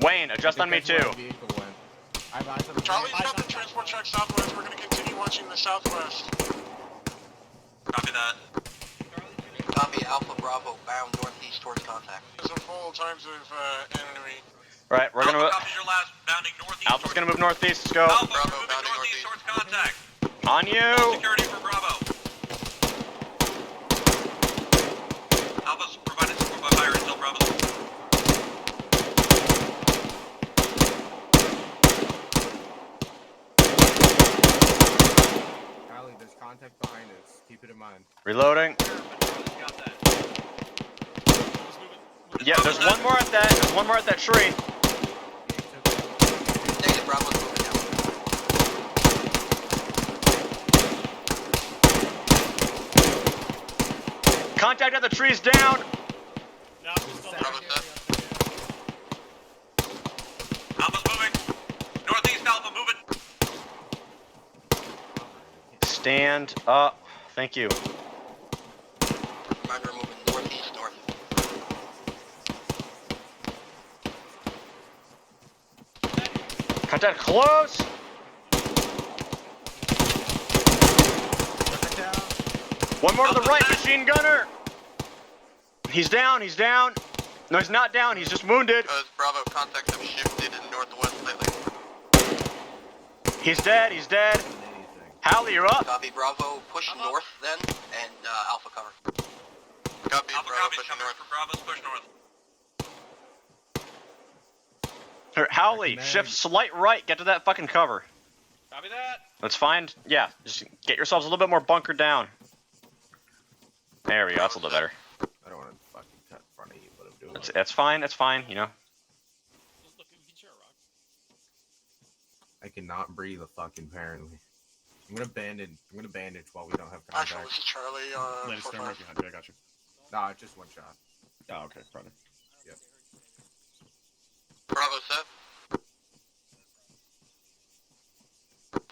Wayne, adjust on me too. Charlie's got the transport check southwest. We're going to continue watching the southwest. Copy that. Copy Alpha Bravo, bound northeast towards contact. There's a full times of enemy. Right, we're gonna. Copies your last, bounding northeast. Alpha's gonna move northeast. Let's go. Alpha, Bravo, moving northeast towards contact. On you. Security for Bravo. Alpha's provided support by fire intel, Bravo. Kylie, there's contact behind us. Keep it in mind. Reloading. Yeah, there's one more at that. There's one more at that tree. Negative, Bravo's moving now. Contact at the trees down. No, we're still Alpha's moving. Northeast Alpha moving. Stand up. Thank you. Reminder, moving northeast, north. Contact close. One more to the right, machine gunner. He's down. No, he's not down. He's just wounded. Bravo, contacts have shifted northwest lately. He's dead. Howley, you're up. Copy Bravo, push north then, and Alpha cover. Copy, Alpha, Bravo, pushing north. Bravo's push north. Here, Howley, shift slight right. Get to that fucking cover. Copy that. That's fine. Yeah, just get yourselves a little bit more bunkered down. There we go. That's a little bit better. I don't want to fucking cut in front of you, but I'm doing it. That's fine. That's fine. You know. Look, we can share a rock. I cannot breathe apparently. I'm gonna bandage while we don't have contact. Actually, this is Charlie, Lannister, I'm 4-5. right behind you. I got you. Nah, just one shot. Oh, okay, brother. Yep. Bravo set.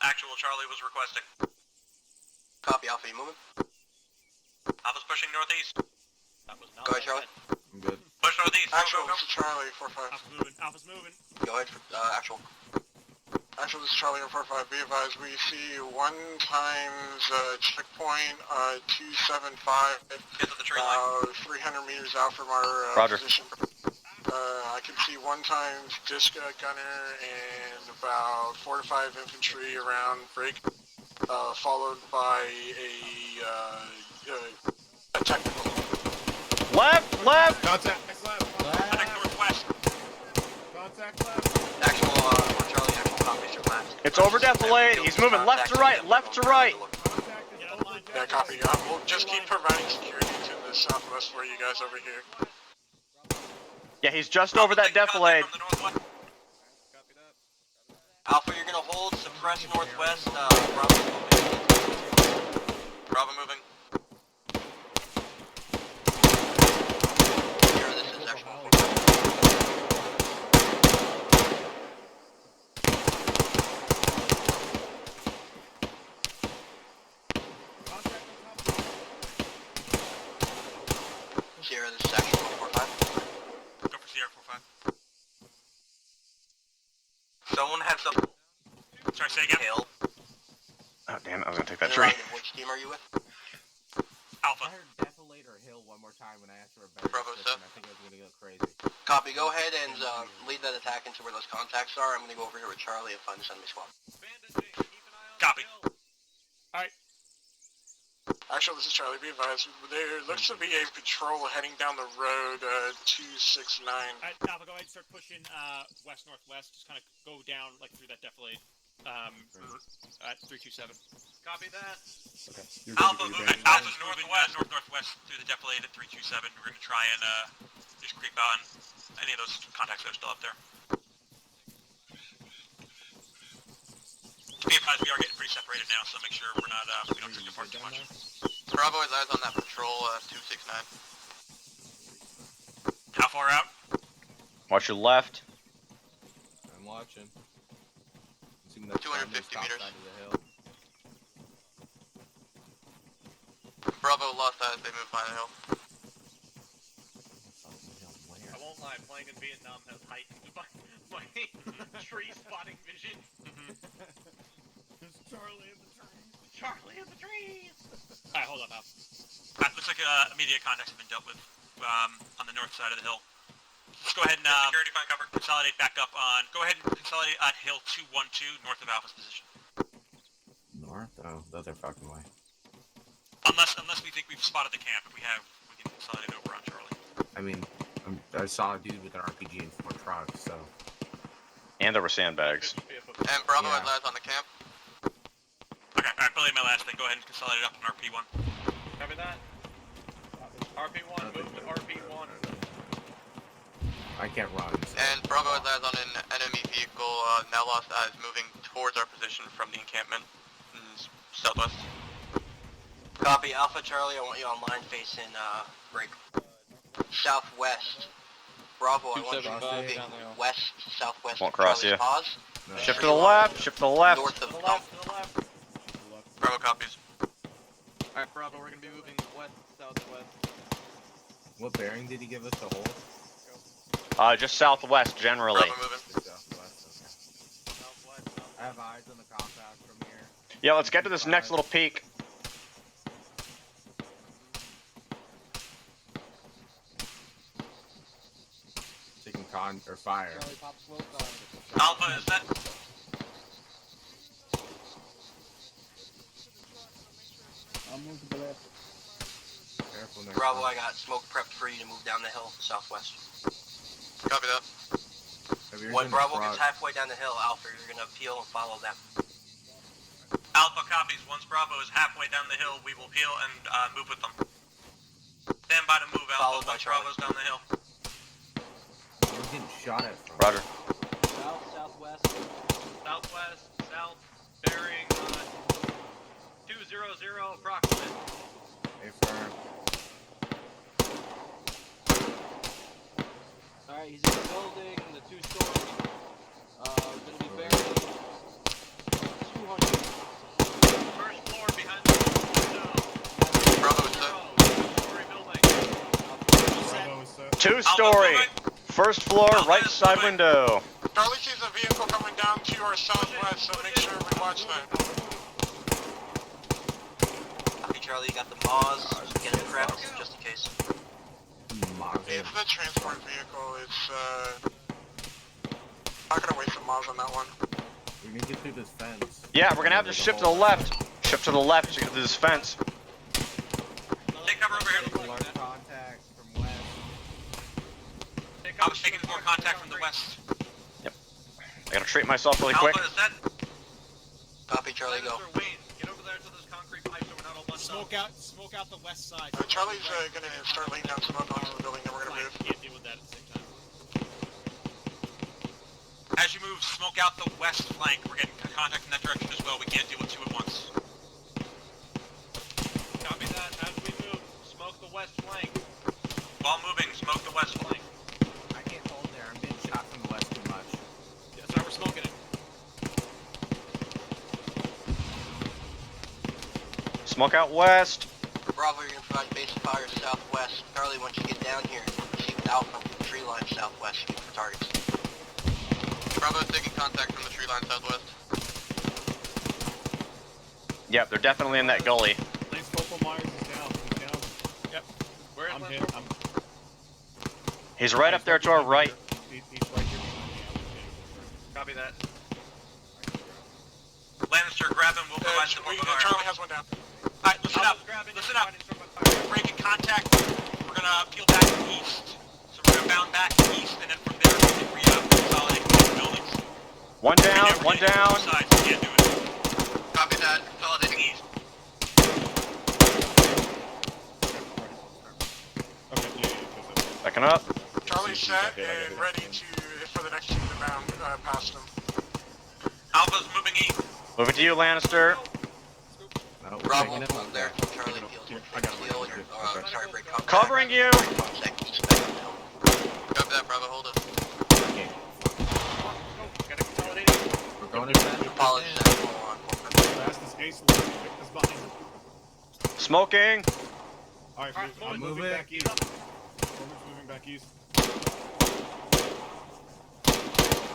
Actual Charlie was requesting. Copy Alpha, you moving? Alpha's pushing northeast. That was not Go ahead, Charlie. I'm good. Push northeast. Actual, Go, go, this is Charlie, 4-5. Alpha's moving. Go ahead, actual. Actual, this is Charlie, 4-5. Be advised, we see 1 times checkpoint 275. Get to the tree line. 300 meters out from our Roger. position. I can see 1 times disc gunner and about 4 to 5 infantry around break, followed by a technical. Left. Contact left. Contact northwest. Contact left. Actual, for Charlie, actual copies your last. It's over defilade. He's moving left to right. Yeah, copy. We'll just keep providing security to the southwest where you guys over here. Yeah, he's just over that defilade. Alpha, you're gonna hold, suppress northwest, Bravo moving. Bravo moving. Here, this is actual. Sierra, this is actual 4-5. Go for Sierra 4-5. Someone had some. Sorry, say again. Hill. Oh damn it! I was gonna take that tree. Which team are you with? Alpha. I heard deflator or hill one more time when I asked for a better Bravo, description. sir. I think I was gonna go crazy. Copy. Go ahead and lead that attack into where those contacts are. I'm gonna go over here with Charlie and find this enemy squad. Copy. Alright. Actually, this is Charlie. Be advised. There looks to be a patrol heading down the road, 269. Alright, Alpha, go ahead and start pushing west-northwest. Just kind of go down like through that defilade. At 327. Copy that. Okay. Alpha moving. Alpha's northwest through the defilade at 327. We're gonna try and just creep on any of those contacts that are still up there. Be advised, we are getting pretty separated now, so make sure we're not we don't drift apart too much. Bravo has eyes on that patrol 269. How far out? Watch your left. I'm watching. 250 meters. Side of the hill. Bravo lost eyes. They moved by the hill. I won't lie, playing in Vietnam has heightened my tree spotting vision. There's Charlie in the trees. Charlie in the trees! Alright, hold up, Al. Looks like immediate contacts have been dealt with on the north side of the hill. Let's go ahead and security, find cover. Consolidate back up on. Go ahead and consolidate at hill 212 north of Alpha's position. North? Oh, those are fucking way. Unless we think we've spotted the camp. If we have, we can consolidate over on Charlie. I mean, I saw a dude with an RPG and 4 trucks, so. And there were sandbags. And Bravo has eyes on the camp. Okay, alright, probably my last thing. Go ahead and consolidate up on RP1. Copy that. RP1, move to RP1. I can't run. So. And Bravo has eyes on an enemy vehicle, now lost eyes, moving towards our position from the encampment in southwest. Copy. Alpha Charlie, I want you online facing break. Southwest. Bravo, I want you moving west-southwest. Won't cross you. Pause. No. Shift to the left. Shift to the left. North of To the left, to the left. Bravo copies. Alright, Bravo, we're gonna be moving west-southwest. What bearing did he give us to hold? Just southwest generally. Bravo moving. Southwest, okay. Southwest. I have eyes on the compact from here. Yeah, let's get to this next little peak. Taking fire. Charlie, pop smoke on. Alpha, is that? I'll move to the left. Careful next Bravo, time. I got smoke prepped for you to move down the hill, southwest. Copy that. When Bravo gets halfway down the hill, Alpha, you're gonna peel and follow them. Alpha copies. Once Bravo is halfway down the hill, we will peel and move with them. Stand by to move, Followed Alpha, by once Charlie. Bravo's down the hill. We're getting shot at from. Roger. South, southwest. Southwest, south, bearing 200 approximate. Hey, firm. Alright, he's in the building, the 2-story. Gonna be bearing 200. First floor behind the window. Bravo is set. Two-story building. Bravo is set. 2-story. First floor, right side window. Charlie sees a vehicle coming down to our southwest, so make sure we watch that. Copy, Charlie, you got the Moz. Get it prepped, just in case. It's the transport vehicle. It's not gonna waste the miles on that one. We need to get through this fence. Yeah, we're gonna have to shift to the left. Shift to the left to get through this fence. Take cover over here. Large contacts from west. I was taking more contact from the west. I gotta treat myself really quick. Alpha is set. Copy, Charlie, go. Sir Wayne, get over there to those concrete pipes so we're not all bunched up. Smoke out the west side. Charlie's gonna start laying down smoke onto the building, then we're gonna move. Can't deal with that at the same time. As you move, smoke out the west flank. We're getting contact in that direction as well. We can't deal with two at once. Copy that. As we move, smoke the west flank. While moving, smoke the west flank. I can't hold there. I'm getting shot from the west too much. That's why we're smoking it. Smoke out west. Bravo, you're gonna provide base fire southwest. Charlie, once you get down here, proceed with Alpha from the tree line southwest, shoot for targets. Bravo is taking contact from the tree line southwest. Yep, they're definitely in that gully. Nice focal Myers is down. He's down. Yep. He's right up there to our right. He's right here. Copy that. Lannister, grab him. We'll provide support with our. Charlie has one down. Alright, listen up. Listen up. Breaking contact. We're gonna peel back east. So we're gonna bound back east, and then from there we consolidate both buildings. One down, one down. Sides, you can't do it. Copy that. Consolidating east. Backing up. Charlie's set and ready for the next team to bound past him. Alpha's moving east. Moving to you, Lannister. No, Bravo, taking it. move there. Charlie deals with seal. Sorry, break contact. Covering you. Contact east back now. Copy that, Bravo. Hold it. Okay. Gotta consolidate. We're going to that. Apologies, everyone. Fastest ace will pick this behind him. Smoking. Alright, I'm move moving it. back east. Foreman's moving back east.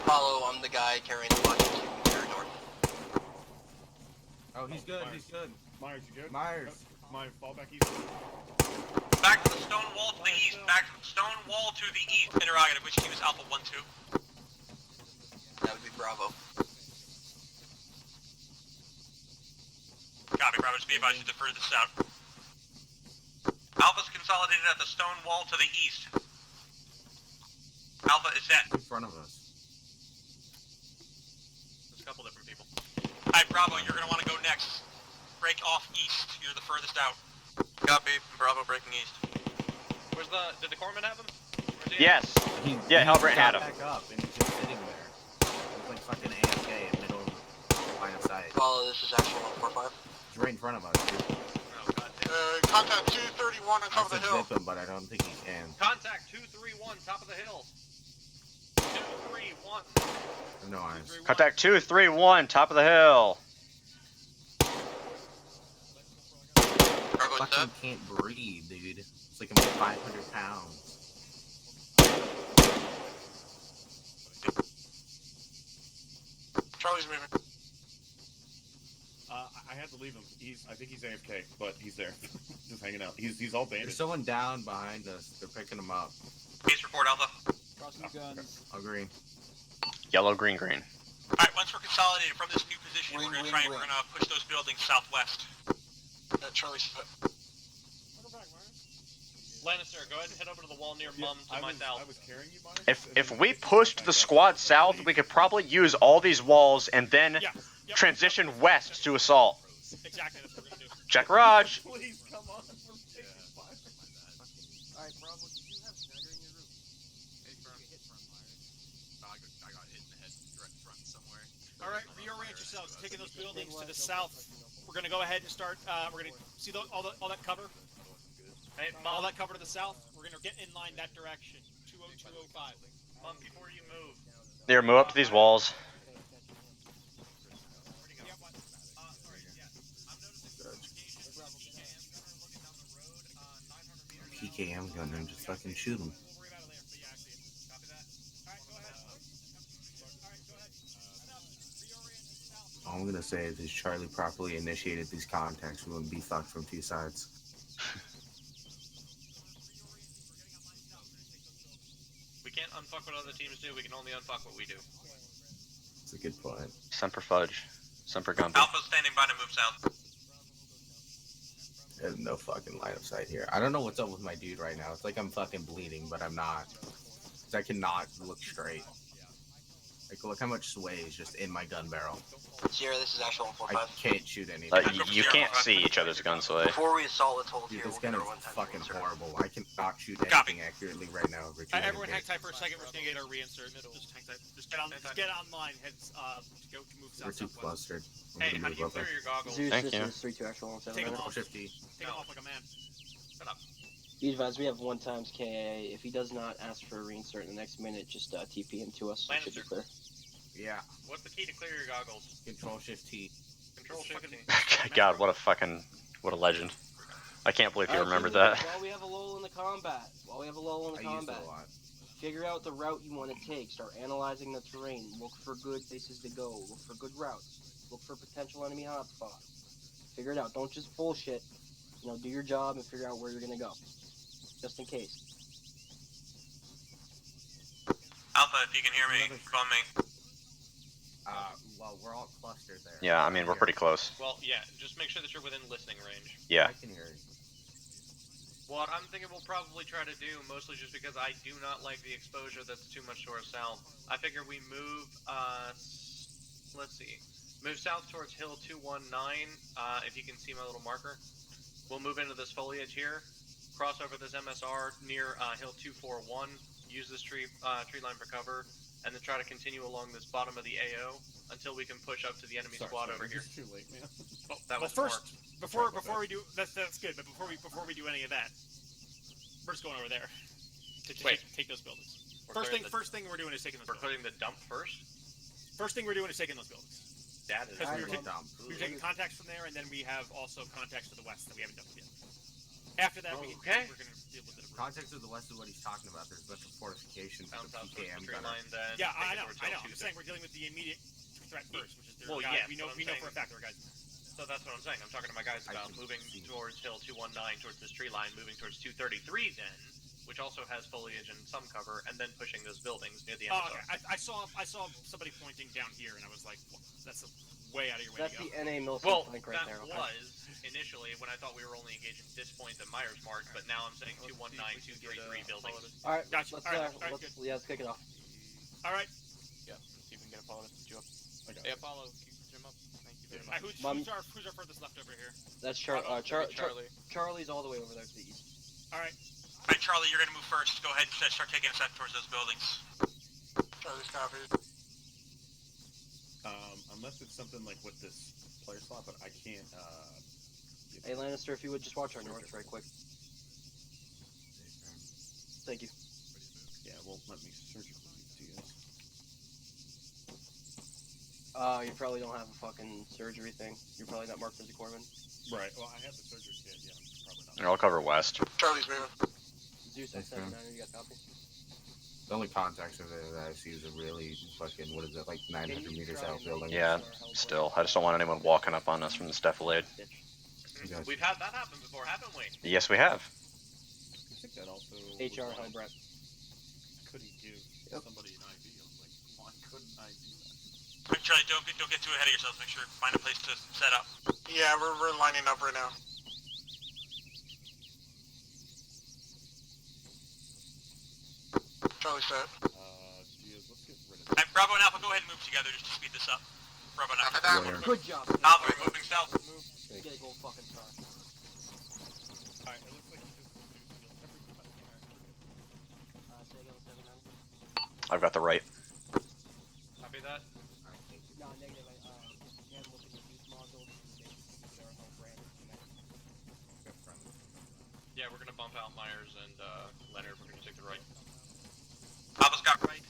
Apollo, I'm the guy carrying the body to your north. Oh, he's good. He's good. Myers, you good? Myers. Myers, fall back east. Back to the stone wall to the east. Back to the stone wall to the east. Interrogative. Which team is Alpha 1-2? That would be Bravo. Copy, Bravo. Just be advised to defer this out. Alpha's consolidated at the stone wall to the east. Alpha is set. In front of us. There's a couple different people. Alright, Bravo, you're gonna want to go next. Break off east. You're the furthest out. Copy. Bravo breaking east. Did the corpsman have him? Yes. Yeah, Halbrand had him. Back up and he's just sitting there. It's like fucking AFK in the middle of line of sight. Follow, this is actual 145. He's right in front of us, dude. Contact 231 on top of the hill. Zip him, but I don't think he can. Contact 231, top of the hill. 231. No eyes. Contact 231, top of the hill. Fucking can't breathe, dude. It's like I'm 500 pounds. Charlie's moving. I had to leave him. I think he's AFK, but he's there. Just hanging out. He's all bandaged. There's someone down behind us. They're picking him up. Base report, Alpha. Crossing guns. Oh, green. Yellow, green, green. Alright, once we're consolidated from this new position, we're gonna push those buildings southwest. Charlie's set. Lannister, go ahead and head over to the wall near Mum to my south. I was carrying you, Myers. If we pushed the squad south, we could probably use all these walls and then transition west to assault. Exactly, that's what we're gonna do. Check Raj. Please, come on. We're taking fire. Alright, Bravo, did you have Snyder in your room? Hey, firm. Hit front, Myers. I got hit in the head direct front somewhere. Alright, reorient yourselves. Taking those buildings to the south. We're gonna go ahead and start. We're gonna see all that cover. Hey, All Mum, that cover to the south. We're gonna get in line that direction. 20205. Mum, before you move. Here, move up to these walls. PKM gunner and just fucking shoot him. All I'm gonna say is if Charlie properly initiated these contacts, we wouldn't be fucked from two sides. We can't unfuck what other teams do, we can only unfuck what we do. It's a good point. Semper Fudge. Semper Gumby. Alpha's standing by to move south. There's no fucking line of sight here. I don't know what's up with my dude right now. It's like I'm fucking bleeding, but I'm not. 'Cause I cannot look straight. Like, look how much sway is just in my gun barrel. Sierra, this is actual I 145. can't shoot anything. You can't see each other's guns away. Before we assault, let's hold Dude, here. this We'll gun get our is one-time fucking insert. horrible. I cannot shoot anything Copy. accurately right now. Over Everyone hang tight for a second. We're just gonna get our reinsert. Just hang tight. Just get online. Heads go move south. We're too southwest. flustered. I'm Hey, gonna how do move you up there. clear your goggles? Zeus, Thank this you. is 3-2 actual on Take 7. him off. 50. Take him off like a man. Shut up. Be advised, we have 1 times KA. If he does not ask for a reinsert in the next minute, just TP him to us. It should be Lannister. clear. Yeah. What's the key to clear your goggles? Control Shift T. Control Shift T. God, what a legend. I can't believe you remembered that. While we have a lull in the combat, I use it a lot. figure out the route you want to take. Start analyzing the terrain. Look for good places to go. Look for good routes. Look for potential enemy hotspots. Figure it out. Don't just bullshit. Do your job and figure out where you're gonna go. just in case. Alpha, if you can hear me, call me. Well, we're all clustered there. Yeah, I mean, we're pretty close. Well, yeah, just make sure that you're within listening range. Yeah. I can hear you. What I'm thinking we'll probably try to do, mostly just because I do not like the exposure that's too much to our south. I figure we move, let's see, move south towards Hill 219, if you can see my little marker. We'll move into this foliage here, cross over this MSR near Hill 241, use this tree line for cover, and then try to continue along this bottom of the AO until we can push up to the enemy squad over here. It's too late, man. That was first, before we do that's good. But before we do any of that, we're just going over there to take those buildings. First thing we're doing is taking those. We're putting the dump first. First thing we're doing is taking those buildings. That is because we're taking contacts from there, and then we have also contacts to the west that we haven't dumped yet. After that, we're going to deal with it. Context of the west is what he's talking about. There's a bunch of fortifications with the PKM line, then yeah, I know. I'm saying we're dealing with the immediate threat first, which is their guys. We know for a fact there are guys. So that's what I'm saying. I'm talking to my guys about moving towards Hill 219, towards this tree line, moving towards 233 then, which also has foliage and some cover, and then pushing those buildings near the end. Oh, okay. I saw somebody pointing down here, and I was like, well, that's way out of your way That's to go. the NA military flank right there. That was initially when I thought we were only engaging this point at Myers Mark, but now I'm saying 219, 233 buildings. All right, gotcha. Let's kick it off. All right. Yeah, see if we can get Apollo to put you up. Hey, Apollo, keep him up. Thank you very much. Who's our furthest left over here? That's Charlie. Charlie's all the way over there to the east. All right. All right, Charlie, you're gonna move first. Go ahead and start taking a step towards those buildings. Charlie's copied. Unless it's something like with this player slot, but I can't. Hey Lannister, if you would just watch our north right quick. Thank you. Yeah, it won't let me surgically do this. You probably don't have a fucking surgery thing. You're probably not marked as a corpsman. Right. Well, I have the surgery kit. Yeah, I'm probably not. I'll cover west. Charlie's moving. Zeus X79, you got copy? The only contacts over there that I see is a really fucking, what is it, like 900 meters out building. Yeah, still. I just don't want anyone walking up on us from this defilade. We've had that happen before, haven't we? Yes, we have. I think that also. HR Hellbrat. Couldn't give somebody an IV. I was like, why couldn't I do that? Right, Charlie, don't get too ahead of yourselves. Make sure find a place to set up. Yeah, we're lining up right now. Charlie set. Giaz, let's get rid of Alright, Bravo and Alpha, go ahead and move together just to speed this up. Bravo and Alpha. Good job. Alpha, we're moving south. Get a gold fucking star. Alright, it looks like you just Say again, 79. I've got the right. Copy that. No, negative. You had to look at the use modules. They're all branded. Yeah, we're gonna bump out Myers and Leonard. We're gonna take the right. Alpha's got right.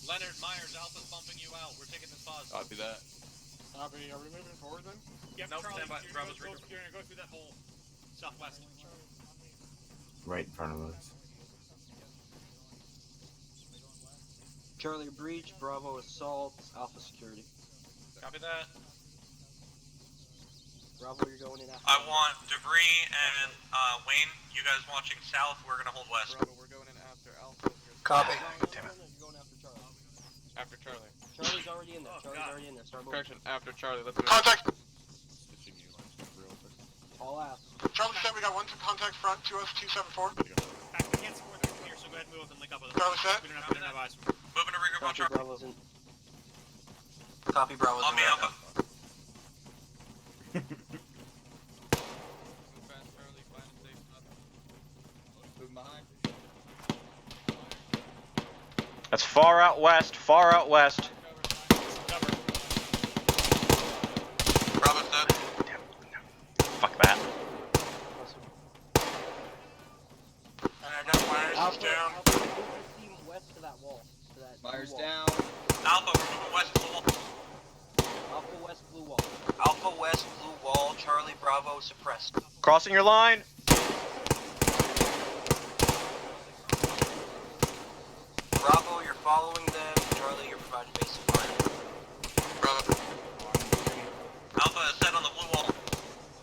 Leonard, Myers, Alpha's bumping you out. We're taking this pause. Copy that. Copy. Are we moving forward then? Yep, Nope, Charlie, stand by. you're Bravo's gonna go through that whole southwest. Right in front of us. Charlie breach, Bravo assault, Alpha security. Copy that. Bravo, you're going in after. I want Debris and Wayne, you guys watching south, we're gonna hold west. Bravo, we're going in after Alpha. Copy. Damn it. You're going after Charlie. After Charlie. Charlie's already in there. Charlie's already in there. Start moving. Correction, after Charlie. Let's move. Contact. stitching you like real quick. All out. Charlie said we got one contact front to us, 274. We can't support them from here, so go ahead and move up and link up with them. Charlie set. We don't have eyes. Moving to regroup on Copy, Charlie. Bravo's in. Copy, Bravo's On me, Alpha. Move fast, Charlie. Find a safe spot. Move behind. That's far out west, far out west. Bravo set. Fuck that. And I got Myers down. Alpha, move your team west to that wall. To that Myers blue wall. down. Alpha, we're moving west to the wall. Alpha west blue wall. Alpha West, Blue Wall, Charlie Bravo, suppressed. Crossing your line. Bravo, you're following them. Charlie, you're providing basic fire. Bravo. Alpha is set on the blue wall.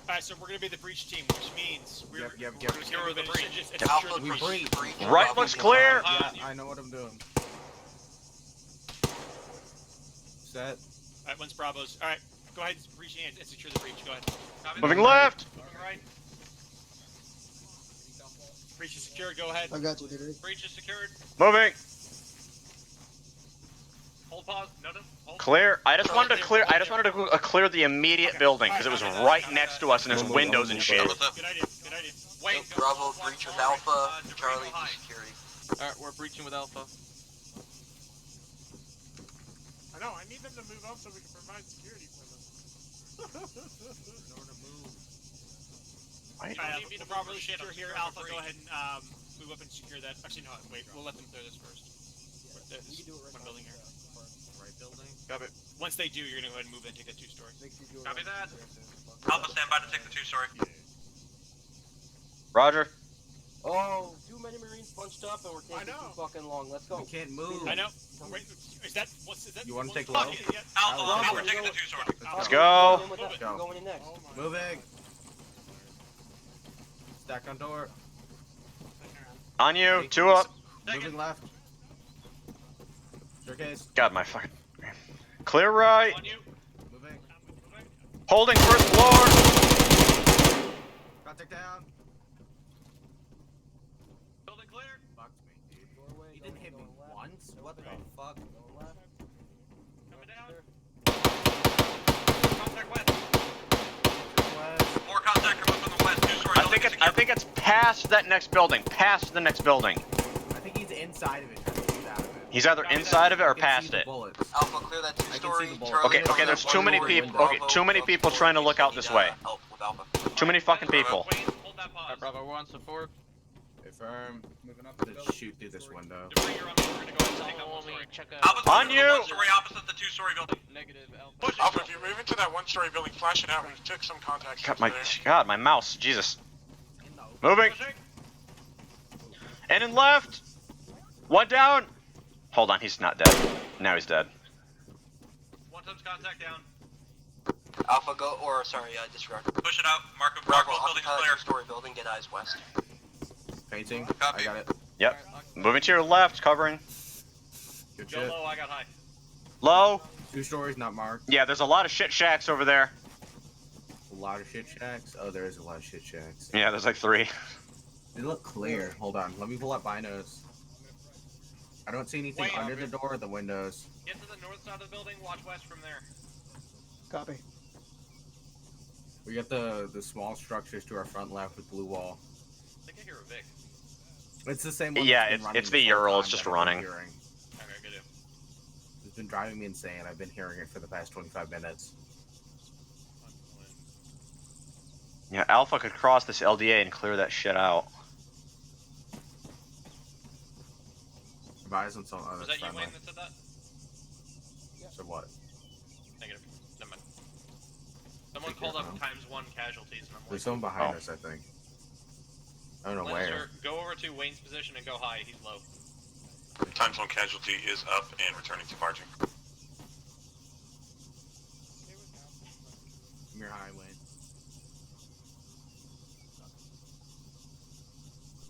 Alright, so we're gonna be the breach team, which means we're Yep. secure the breach. Alpha, We breach. Right looks clear. Yeah, I know what I'm doing. Set. Alright, one's Bravo's. Alright, go ahead and breach and secure the breach. Go ahead. Moving left. Right. Breach is secured. Go ahead. I got you, dude. Breach is secured. Moving. Hold pause. No. Hold. Clear. I just wanted to clear the immediate building because it was right next to us and there's windows and shit. Good idea. Wait. Bravo, breach with Alpha. Charlie, security. Alright, we're breaching with Alpha. I know, I need them to move up so we can provide security for them. The Bravo is secure here. Alpha, go ahead and move up and secure that. Actually, no, wait. We'll let them clear this first. We can do it right now. Building here. Right building. Copy. Once they do, you're gonna go ahead and move in and take that 2-story. Copy that. Alpha, stand by to take the 2-story. Roger. Oh, too many Marines bunched up and we're taking too fucking long. Let's go. We can't move. I know. Wait, is that You want to take low? Alpha, we're taking the 2-story. Let's go. We're going in next. Moving. Stack on door. On you. 2 up. Moving left. Staircase. God, my fucking. Clear right. On you. Moving. Holding first floor. Contact down. Building clear. Fucked me, dude. He didn't hit me once? What the fuck? Coming down. Contact west. More contact from up on the west. 2-story. I think it's past that next building. Past the next building. I think he's inside of it. Trying to shoot out of it. He's either inside of it or past it. Alpha, clear that 2-story. Okay, there's too many people. Okay, too many people trying to look out this way. Too many fucking people. Hold that pause. Bravo, we're on support. Confirm. Moving up the Let's building. shoot through this window. Debris, you're on the we're gonna go ahead and take that 1-story. Check Alpha's On moving to the you. 1-story opposite the 2-story building. Negative Alpha. Push it. Alpha, if you're moving to that 1-story building, flash it out. We took some contacts. God, my mouse. Jesus. Moving. In and left. One down. Hold on, he's not dead. Now he's dead. 1 times contact down. Alpha, go, or sorry, disregard. Push it out. Mark Bravo, both buildings occupy clear. 2-story building, get eyes west. Painting. Copy. I got it. Yep. Moving to your left, covering. Good Go shit. low, I got high. Low. 2 stories not marked. Yeah, there's a lot of shit shacks over there. A lot of shit shacks. Oh, there is a lot of shit shacks. Yeah, there's like 3. They look clear. Hold on. Let me pull up binos. I don't see anything Wait, under the door or the windows. Get to the north side of the building, watch west from there. Copy. We got the small structures to our front left with blue wall. I think I hear a Vic. It's the same one. Yeah, that's been running it's the this whole Ural. time It's just that I've been running. hearing. Okay, good deal. It's been driving me insane. I've been hearing it for the past 25 minutes. Yeah, Alpha could cross this LDA and clear that shit out. Advise on some other Was that you, friendly. Wayne, that said that? So what? Negative. Never mind. Someone called up ×1 casualties, and I'm like, There's someone behind us, I think. I don't know where. Lancer, go over to Wayne's position and go high. He's low. ×1 casualty is up and returning to marching. You're high, Wayne.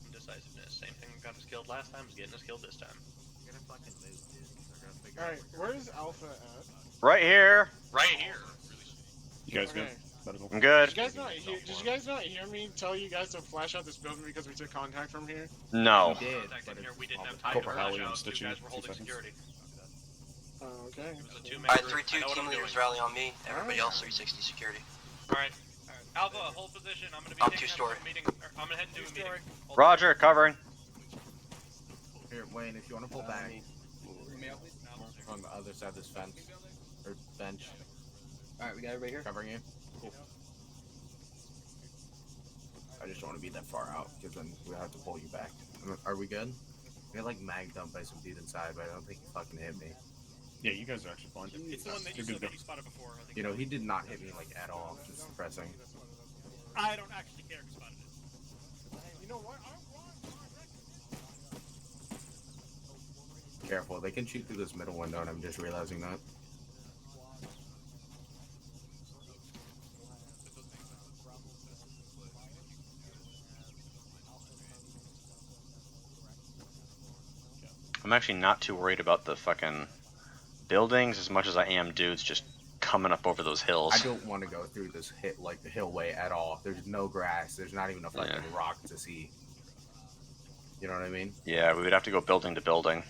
Indecisiveness. Same thing that got us killed last time is getting us killed this time. You're gonna fucking move, dude. They're gonna figure Alright, where's Alpha at? Right here. Right here. You guys Okay. good? Medical. I'm good. Did you guys not hear me tell you guys to flash out this building because we took contact from here? No. We did, Contact but in here. it's We didn't all have the time time. to Corporal rush Howley out. and 2 Stitching, guys were 2 holding seconds. security. Oh, okay. It was a 2-man Alright, group. 3-2 I know what team I'm leaders doing. rally on me. Everybody else 360 security. Alright. Alpha, hold position. I'm gonna be Up taking 2-story. a meeting. I'm gonna head into a meeting. Hold Roger, covering. Here, Wayne, if you want to pull back Me out, please. on the other side of this fence or bench, Alright, we got everybody here? covering you. Cool. I just don't want to be that far out because then we have to pull you back. Are we good? We got like mag dumped by some dude inside, but I don't think he fucking hit me. Yeah, you guys are actually fine. It's the one that you You're said good that to you spotted before. I think. You know, he did not hit me like at all. Just suppressing. I don't actually care who spotted it. You know what? Careful, they can shoot through this middle window, and I'm just realizing that. I'm actually not too worried about the fucking buildings as much as I am dudes just coming up over those hills. I don't want to go through this the hillway at all. There's no grass. There's not even a fucking rock to see. You know what I mean? Yeah, we would have to go building to building.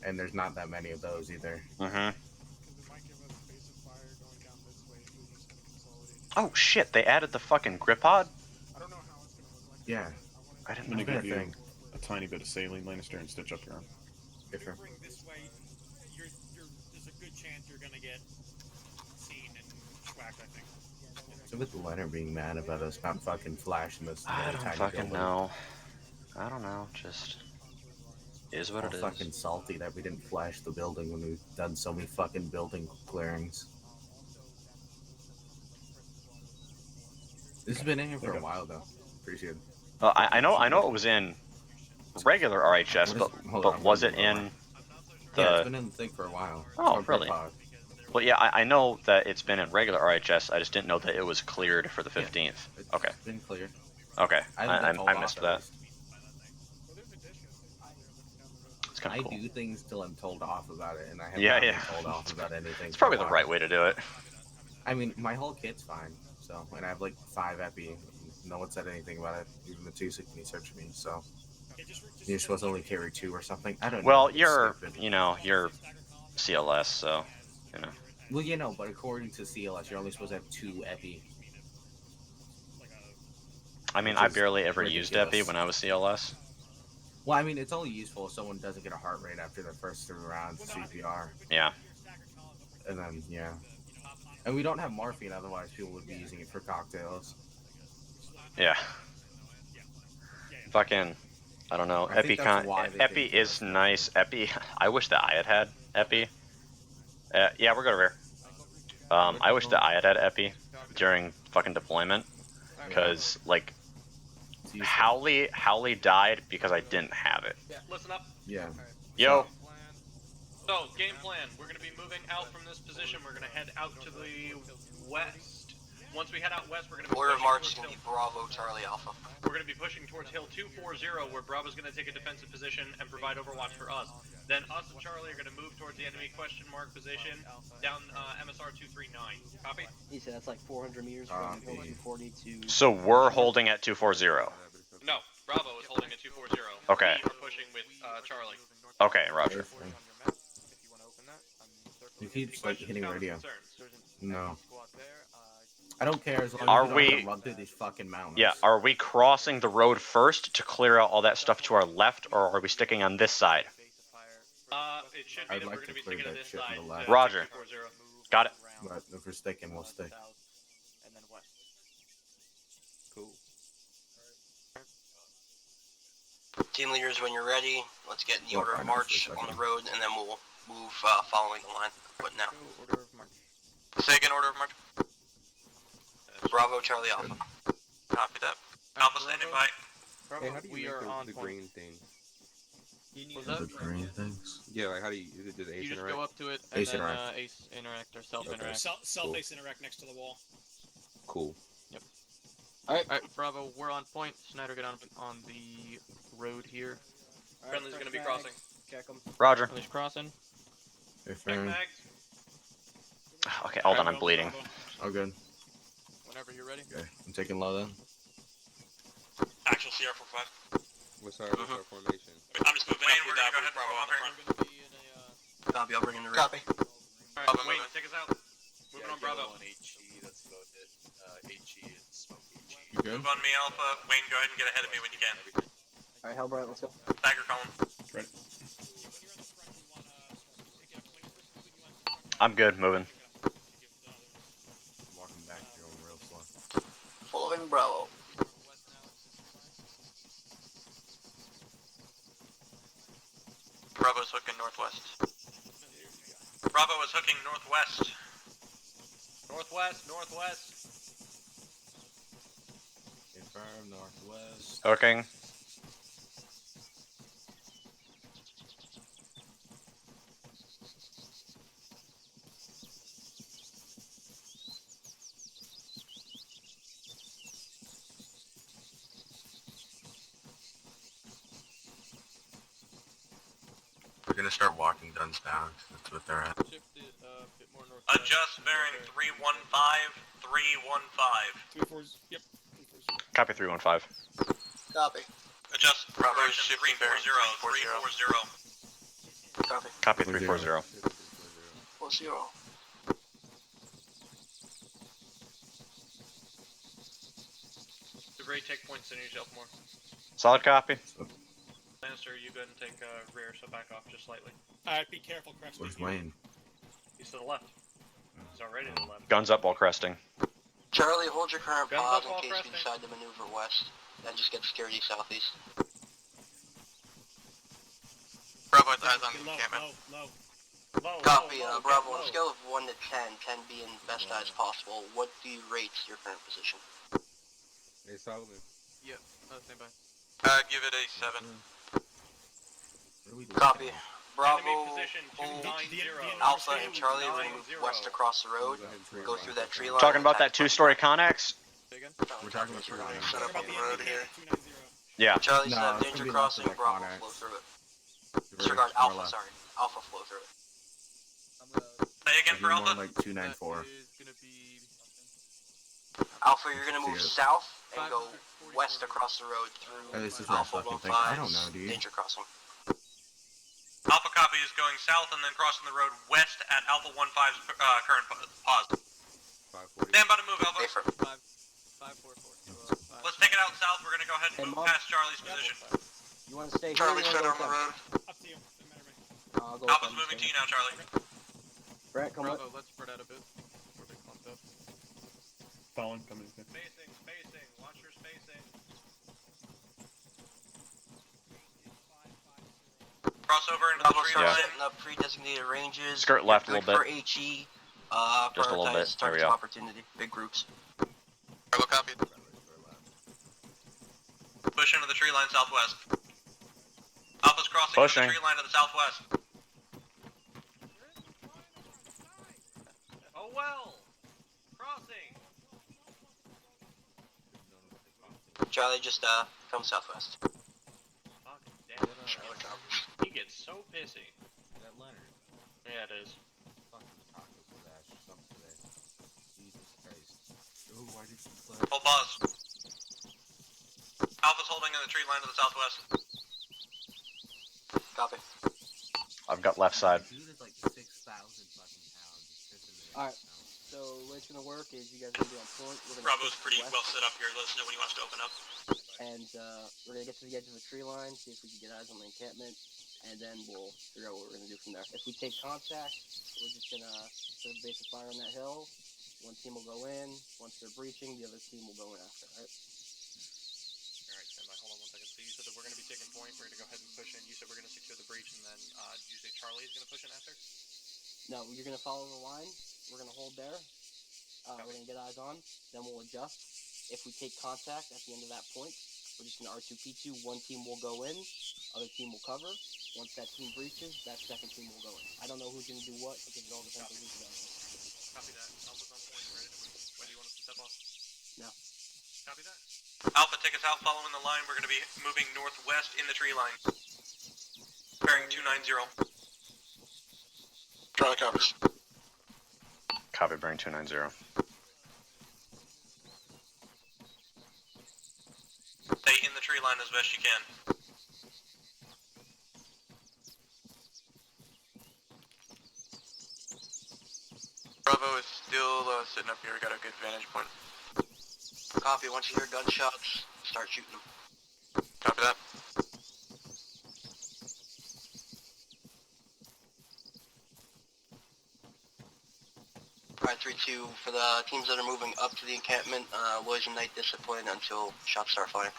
And there's not that many of those either. Mm-hmm. Oh shit! They added the fucking grip pod. Yeah. I didn't I'm know gonna that give you thing. a tiny bit of saline, Lannister, and stitch up your arm. Yes, sir. This way, there's a good chance you're gonna get seen and schwacked, I think. So with Leonard being mad about us not fucking flashing this I really don't tiny fucking building. know. I don't know. Just is what it is. Fucking salty that we didn't flash the building when we've done so many fucking building clearings. This has been in here for a while though. Appreciate it. I know it was in regular RHS, but was it in the? Yeah, it's been in the thing for a while. Oh, really? Well, yeah, I know that it's been in regular RHS. I just didn't know that it was cleared for the 15th. Yeah, okay. It's been cleared. Okay, I missed that. It's kind I of cool. do things till I'm told off about it, and I have Yeah, not been yeah. told off about anything. It's probably the right way to do it. I mean, my whole kit's fine. So, and I have like 5 epi. No one said anything about it. Even the 2 when he searched me. So, you're supposed to only carry 2 or something. I don't know. Well, It's you're stupid. you're CLS, so you know. Well, you know, but according to CLS, you're only supposed to have 2 epi. I mean, I barely ever used epi when I was CLS. Well, I mean, it's only useful if someone doesn't get a heart rate after the first 3 rounds of CPR. Yeah. And then, yeah. And we don't have morphine, otherwise people would be using it for cocktails. Yeah. Fucking, I don't know. I think that's why they Epi did is nice. Epi, I wish that I had Epi. Yeah, we're good over here. I wish that I had Epi during fucking deployment, because like Howley died because I didn't have it. Listen up. Yeah. Yo. So, game plan. We're going to be moving out from this position. We're going to head out to the west. Once we head out west, we're going to be Order of march is going to be Bravo, Charlie, Alpha. We're going to be pushing towards Hill 240, where Bravo's going to take a defensive position and provide overwatch for us. Then us and Charlie are going to move towards the enemy question mark position down MSR 239. Copy? He said that's like 400 meters from Hill 240 to... So we're holding at 240. No, Bravo is holding at 240. Okay. We are pushing with Charlie. Okay, Roger. He keeps like hitting radio. No. I don't care as long Are as we we- don't run through these fucking mountains. Yeah, are we crossing the road first to clear out all that stuff to our left, or are we sticking on this side? It should be I'd that like we're to going to be clear sticking to that this shit side. on the left. Roger. 240. Got it. But if we're sticking, we'll stick. Cool. Team leaders, when you're ready, let's get in the Well, order I of know march for a on the second. road, and then we'll move following the line. But now. Order of march. Say again, order of march. Bravo, Charlie, Alpha. Copy that. Alpha standing by. Hey, how do you We make are the, on the point. green thing? What's The up? green things. Yeah, like how do you, is it just You ace just interact? go up to it and Ace then interact. ace interact or self interact. Self-ace interact next to the wall. Cool. Alright, Bravo, we're on point. Snyder, get on the road here. Friendly's going to be crossing. Check them. Roger. Friendly's crossing. If Check mags. Okay, hold on, I'm bleeding. Oh, good. Whenever you're ready. Okay, I'm taking low then. Actual CR45. What's our formation? I'm just moving up with Bravo on the front. Copy, I'll bring in the Copy. Alright, Wayne, take us out. Moving on Bravo. You good? Move on me, Alpha. Wayne, go ahead and get ahead of me when you can. Alright, Hellbright, let's go. Tiger column. Right. I'm good, moving. Walking back, you're going real slow. Following Bravo. Bravo's hooking northwest. Bravo is hooking northwest. Northwest, northwest. Confirm northwest. Hooking. We're gonna start walking guns down. That's what they're at. Shift it a bit more north. Adjust bearing 315, 315. 340. Yep. 340. Copy 315. Copy. Adjust Bravo is direction shifting bearing 340, 340. Copy. Copy 340. 40. Debris, take points in yourself more. Solid copy. Lannister, you go ahead and take rear, so back off just slightly. Be careful, Cresting. Where's Wayne? He's to the left. He's already to the left. Guns up while cresting. Charlie, hold your current Guns pause up while in case we cresting. decide to maneuver west. Then just get security southeast. Bravo has eyes on the Low, encampment. low. Copy, low, Bravo, low. on a scale of 1 to 10, 10 being best eyes possible, what do you rate your current position? Hey, Solomon. Yep. Stand by. Give it a 7. Copy. Bravo, Enemy position hold 290. Alpha and Charlie will move west across the road, go through that tree line. Talking about attack that 2-story Connex? We're talking about tree line. Set up on the road here. 290. Yeah. Charlie No, said it's danger gonna be crossing, left of that Bravo Connex. flow through it. Disregard Alpha, sorry. Alpha flow through it. Say again for More Alpha. like 294. That is gonna be Alpha, you're gonna move See it. south and go west across the road Oh, through this is what I Alpha fucking 15's think. I don't know, dude. danger crossing. Alpha copy is going south and then crossing the road west at Alpha 15's current pause. 540. Stand by to move, Alpha. Safer. 544. Let's take it out south. We're gonna go ahead Hey, and move Mom. past Charlie's position. You want to stay here? Charlie or you set wanna on go the with road. Up to you. Doesn't matter to me. them? I'll go Alpha's with them, moving to so- you now, Charlie. Brett, come Bravo, on. let's spread out a bit. We're a bit clumped up. Fallen coming in. Spacing. Watch your spacing. Crossover into the Bravo tree start line. setting up pre-designated ranges. Skirt left a Good little for bit. HE. Just a little bit. Prioritize There we targets go. of opportunity. Big groups. Bravo copy. Push into the tree line southwest. Alpha's crossing into Pushing. the tree line to the southwest. Oh well. Crossing. Charlie, just come southwest. Fuck damn. He gets so pissy. That Leonard. Yeah, it is. Fucking tacos with ash or something today. Jesus Christ. Oh, why did you play? Hold pause. Alpha's holding in the tree line to the southwest. Copy. I've got left side. Dude is like 6,000 fucking pounds. It's pissing me Alright. off now. So the way it's gonna work is you guys are gonna be on point. We're gonna Bravo's push pretty west, well set up here. Let us know when he wants to open up. and we're gonna get to the edge of the tree line, see if we can get eyes on the encampment, and then we'll figure out what we're gonna do from there. If we take contact, we're just gonna set a base of fire on that hill. One team will go in. Once they're breaching, the other team will go in after. Alright. Alright, stand by. Hold on 1 second. So you said that we're going to be taking point. We're going to go ahead and push in. You said we're going to secure the breach, and then did you say Charlie is going to push in after? No, you're gonna follow the line. We're gonna hold there. We're gonna get eyes on. Then we'll adjust. If we take contact at the end of that point, we're just gonna R2P2. One team will go in, other team will cover. Once that team breaches, that second team will go in. I don't know who's gonna do what because it all depends on who's going. Copy that. Alpha's on point. Ready to move. When do you want us to step off? No. Copy that. Alpha, take us out following the line. We're going to be moving northwest in the tree line. Bearing 290. Charlie copies. Copy, bearing 290. Stay in the tree line as best you can. Bravo is still sitting up here. We got a good vantage point. Copy. Once you hear gunshots, start shooting them. Copy that. Alright, 3-2. For the teams that are moving up to the encampment, Williams and Knight discipline until shots start flying.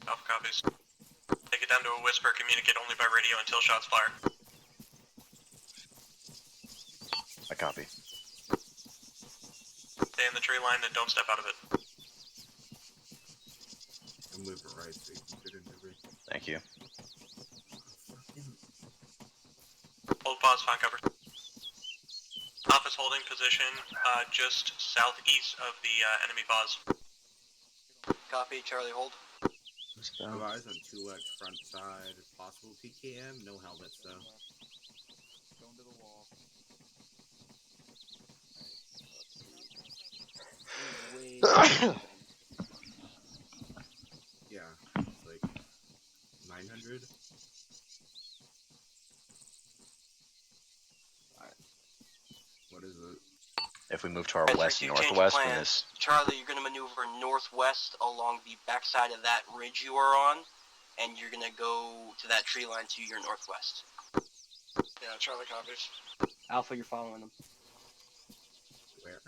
Alpha copies. Take it down to a whisper. Communicate only by radio until shots fire. I copy. Stay in the tree line and don't step out of it. I'm moving right so you can get into it. Thank you. Hold pause, find cover. Alpha's holding position just southeast of the enemy pause. Copy. Charlie, hold. Sympathize on 2X front side. Possible PKM. No helmets though. Going to the wall. Yeah, it's like 900. What is it? If we move to our Alright, west 3-2, change of northwest from plans. this, Charlie, you're gonna maneuver northwest along the backside of that ridge you are on, and you're gonna go to that tree line to your northwest. Yeah, Charlie copies. Alpha, you're following them. Where?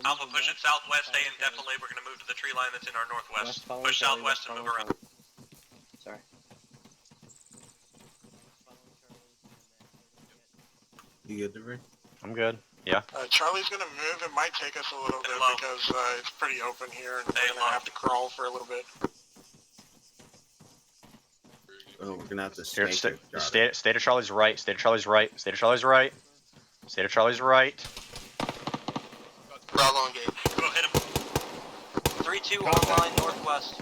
Alpha, push it southwest, stay indefinitely. We're going to move to the tree line that's in our northwest. Push southwest and move around. Sorry. You good, Dever? I'm good. Yeah. Charlie's gonna move. It might take us a little bit because it's pretty open here, and we're gonna have to crawl for a little bit. Oh, we're gonna have to Here, snake it. stay to Charlie's right. Stay to Charlie's right. Stay to Charlie's right. Stay to Charlie's right. Bravo engage. Go hit him. 3-2 online northwest.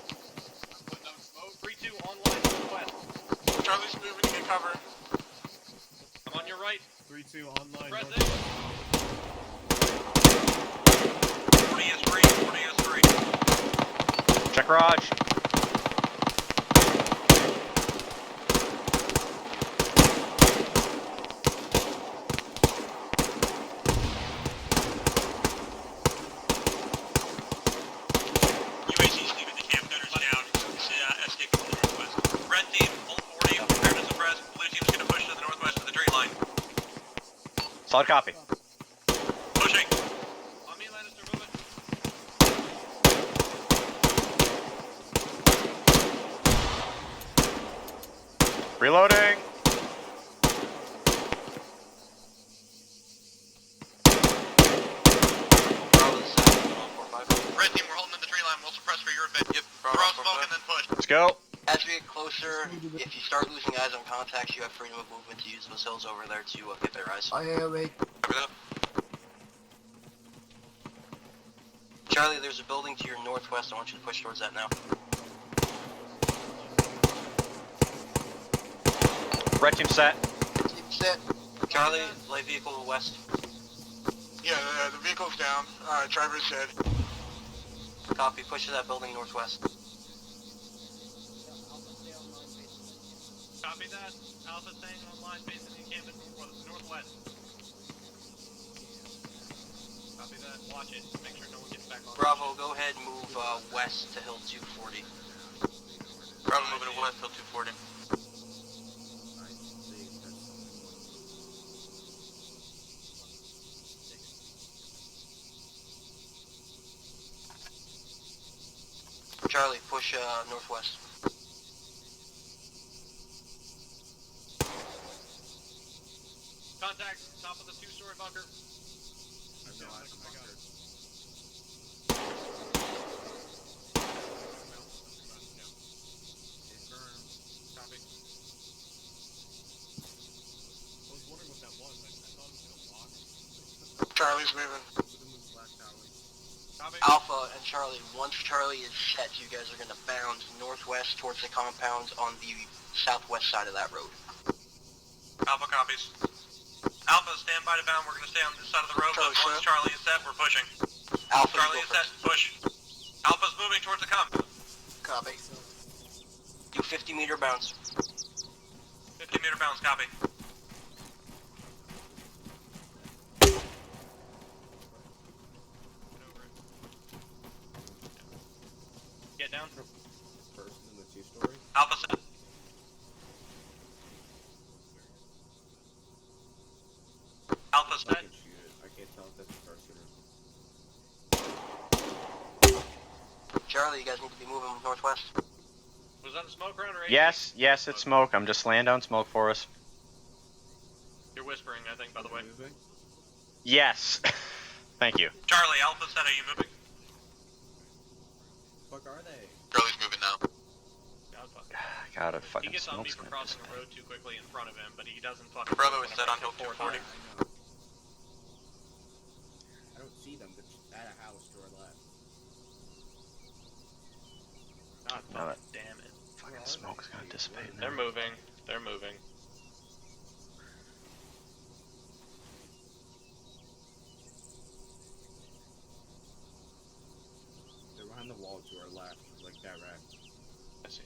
3-2 online northwest. Charlie's moving to get cover. I'm on your right. 3-2 online. Press north. 40 is free. 40 is free. Check garage. UAC's leaving the camp. Gunners down. Escape from the northwest. Red team, hold 40. Prepare to suppress. Blue team's going to push to the northwest of the tree line. Solid copy. Pushing. On me, Lannister, move it. Reloading. Red team, we're holding in the tree line. We'll suppress for your advantage. Yep. Throw smoke and then push. Let's go. As we get closer, if you start losing eyes on contacts, you have freedom of movement to use those hills over there to get their eyes. Charlie, there's a building to your northwest. I want you to push towards that now. Red team set. Set. Charlie, light vehicle west. Yeah, the vehicle's down. Driver's dead. Copy. Push to that building northwest. Copy that. Alpha staying online, facing the encampment northwest. Copy that. Watch it. Make sure no one gets back on. Bravo, go ahead and move west to Hill 240. Bravo moving to west, hill 240. Charlie, push northwest. Contact, top of the 2-story bunker. Copy. I was wondering what that was. I thought it was gonna lock. Charlie's moving. Copy. Alpha and Charlie, once Charlie is set, you guys are going to bound northwest towards the compounds on the southwest side of that road. Alpha copies. Alpha, stand by to bound. We're going to stay on this side of the road. Charlie, Once Charlie is set, we're pushing. Alpha, Charlie is set, push. Alpha's moving towards the compound. Copy. Do 50-meter bounce. 50-meter bounds, copy. Get down. Person in the 2-story. Alpha set. Alpha I set. can shoot it. I can't tell if that's a person or. Charlie, you guys need to be moving northwest. Was that a smoke round or Yes, yes, it's smoke. I'm just laying down smoke for us. You're whispering, I think, by the way. Yes. Thank you. Charlie, Alpha set, are you moving? Fuck are they? Charlie's moving now. God, a He fucking gets on me smoke's for gonna crossing the road too quickly in front of him, but he doesn't fucking. Bravo is set on hill 240. I don't see them, but at a house to our left. Smoke's gonna dissipate now. They're moving. They're moving. They're behind the wall to our left, like that rack. I see.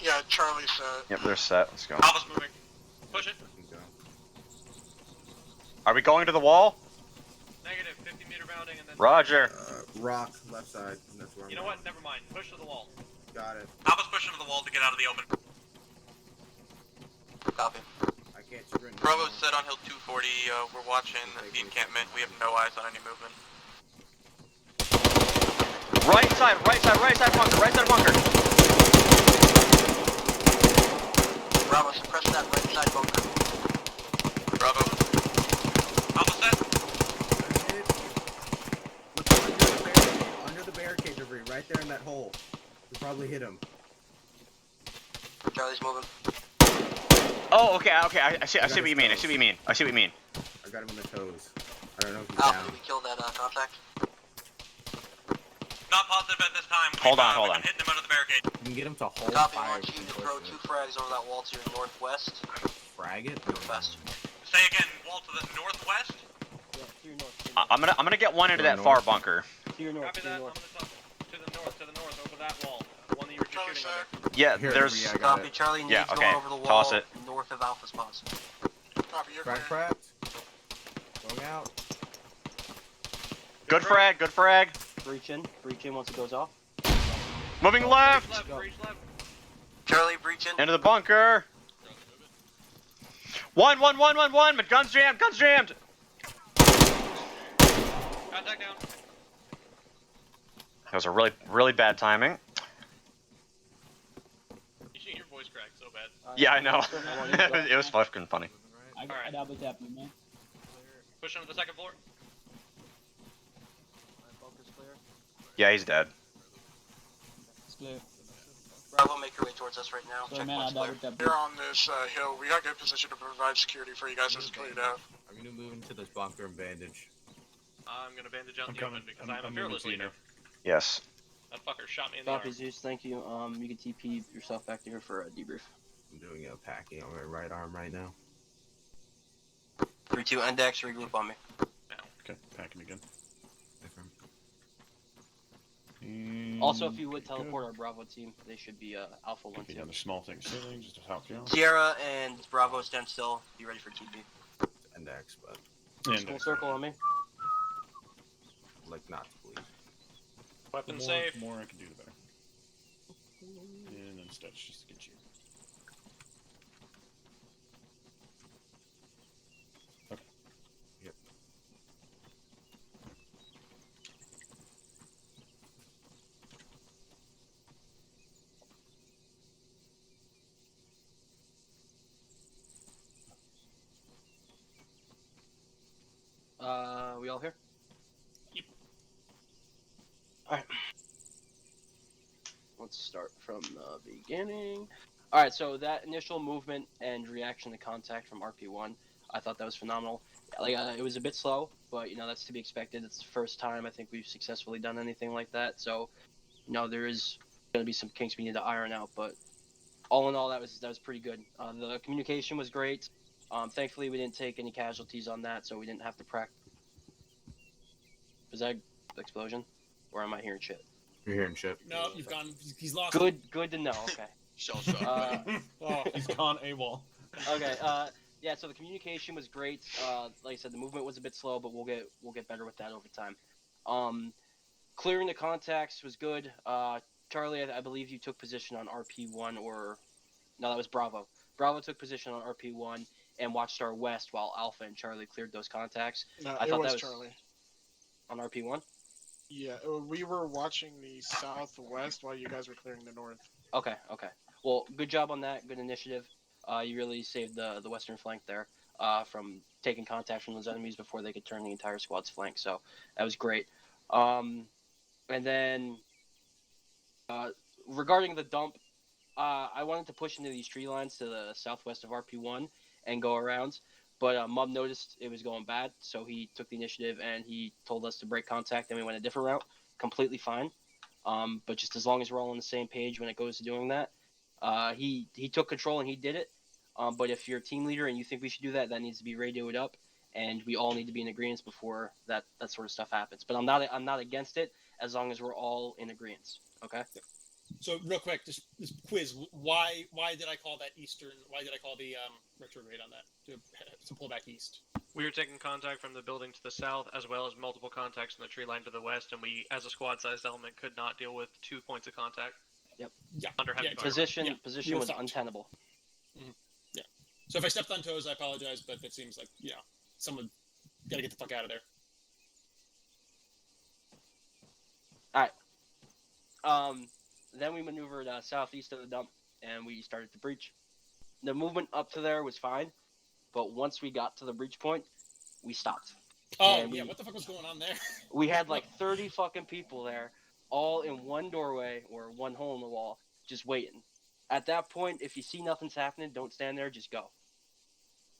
Yeah, Charlie said. Yep, they're set. Let's go. Alpha's moving. Push it. Are we going to the wall? Negative. 50-meter bounding and then. Roger. Rock, left side. That's where I'm You know what? Never mind. Push to the wall. Got it. Alpha's pushing to the wall to get out of the open. Copy. I can't sprint. Bravo's set on hill 240. We're watching the encampment. We have no eyes on any movement. Right side bunker, right side bunker. Bravo, suppress that right side bunker. Bravo. Alpha set. Under the barricade debris, right there in that hole. We probably hit him. Charlie's moving. Oh, okay. I see what you mean. I see what you mean. I got him on the toes. I don't know if he's Alpha, down. did we kill that contact? Not positive at this time. Hold on. Hitting him under the barricade. You can get him to hold Copy, I fire. want you to throw 2 frags over that wall to your northwest. Frag it? Northwest. Say again, wall to the northwest. Yeah, to your north. I'm gonna get one into that far bunker. To your north. Copy To your that. I'm north. gonna talk to the north, over that wall. The one that you were just shooting under. Yeah, Here, there's. I got Copy, it. Charlie needs Yeah, going okay. over the wall Toss it. north of Alpha's spots. Copy, you're Frag clear. cracked. Going out. Good frag. Breach in once it goes off. Moving left. Breach left. Charlie, breach in. Into the bunker. One. Guns jammed. Contact down. That was a really bad timing. You shoot your voice cracked so bad. Yeah, I know. It was fucking funny. Alright. double tap you, man. Push him to the second floor. Bunker's clear. Yeah, he's dead. It's clear. Bravo, make your way towards us right now. So, man, I Checkpoint's clear. double tap Here on this hill, we got good position to provide security for you guys as it's cleared out. I'm gonna move into this bunker and bandage. I'm gonna bandage out I'm the coming. open because I'm I'm a fearless moving to you leader. Yes. That fucker shot me in the Copy, arm. Zeus. Thank you. You can TP yourself back to here for a debrief. I'm doing a packing on my right arm right now. 3-2 index, regroup on me. Okay, packing again. Also, if you would teleport our Bravo team, they should be Alpha 1 Okay, team. the small thing ceiling, just to help you. Sierra and Bravo stand still. Be ready for TP. Index, but Full circle on me. like not to bleed. Weapon The safe. more I can do, the better. And then stats just to get you. Okay. Yep. We all here? Yep. Alright. Let's start from the beginning. Alright, so that initial movement and reaction to contact from RP1, I thought that was phenomenal. Like, it was a bit slow, but, you know, that's to be expected. It's the first time I think we've successfully done anything like that, so, you know, there is going to be some kinks we need to iron out, but all in all, that was pretty good. The communication was great. Thankfully, we didn't take any casualties on that, so we didn't have to practice. Was that an explosion? Or am I hearing shit? You're hearing shit. No, you've gone. He's lost. Good to know, okay. Shell shock. Oh, he's gone AWOL. Okay, yeah, so the communication was great. Like I said, the movement was a bit slow, but we'll get better with that over time. Clearing the contacts was good. Charlie, I believe you took position on RP1 or... No, that was Bravo. Bravo took position on RP1 and watched our west while Alpha and Charlie cleared those contacts. No, I it thought was that was Charlie. on RP1? Yeah, we were watching the southwest while you guys were clearing the north. Okay. Well, good job on that. Good initiative. You really saved the western flank there from taking contact from those enemies before they could turn the entire squad's flank. So that was great. And then regarding the dump, I wanted to push into these tree lines to the southwest of RP1 and go around. But Mub noticed it was going bad, so he took the initiative and he told us to break contact, and we went a different route. completely fine. But just as long as we're all on the same page when it goes to doing that, he took control and he did it. But if you're a team leader and you think we should do that, that needs to be radioed up, and we all need to be in agreement before that sort of stuff happens. But I'm not against it as long as we're all in agreement. Okay. So real quick, just this quiz. Why did I call that eastern? Why did I call the retrograde on that to pull back east? We were taking contact from the building to the south, as well as multiple contacts in the tree line to the west, and we, as a squad-sized element, could not deal with 2 points of contact. Yep. Yeah. Under heavy fire. Position was thought. untenable. Mm-hmm. Yeah. So if I stepped on toes, I apologize, but it seems like someone got to get the fuck out of there. All right. Then we maneuvered southeast of the dump, and we started the breach. The movement up to there was fine, but once we got to the breach point, we stopped. Oh, yeah, what the fuck was going on there? We had like 30 fucking people there, all in one doorway or one hole in the wall, just waiting. At that point, if you see nothing's happening, don't stand there, just go.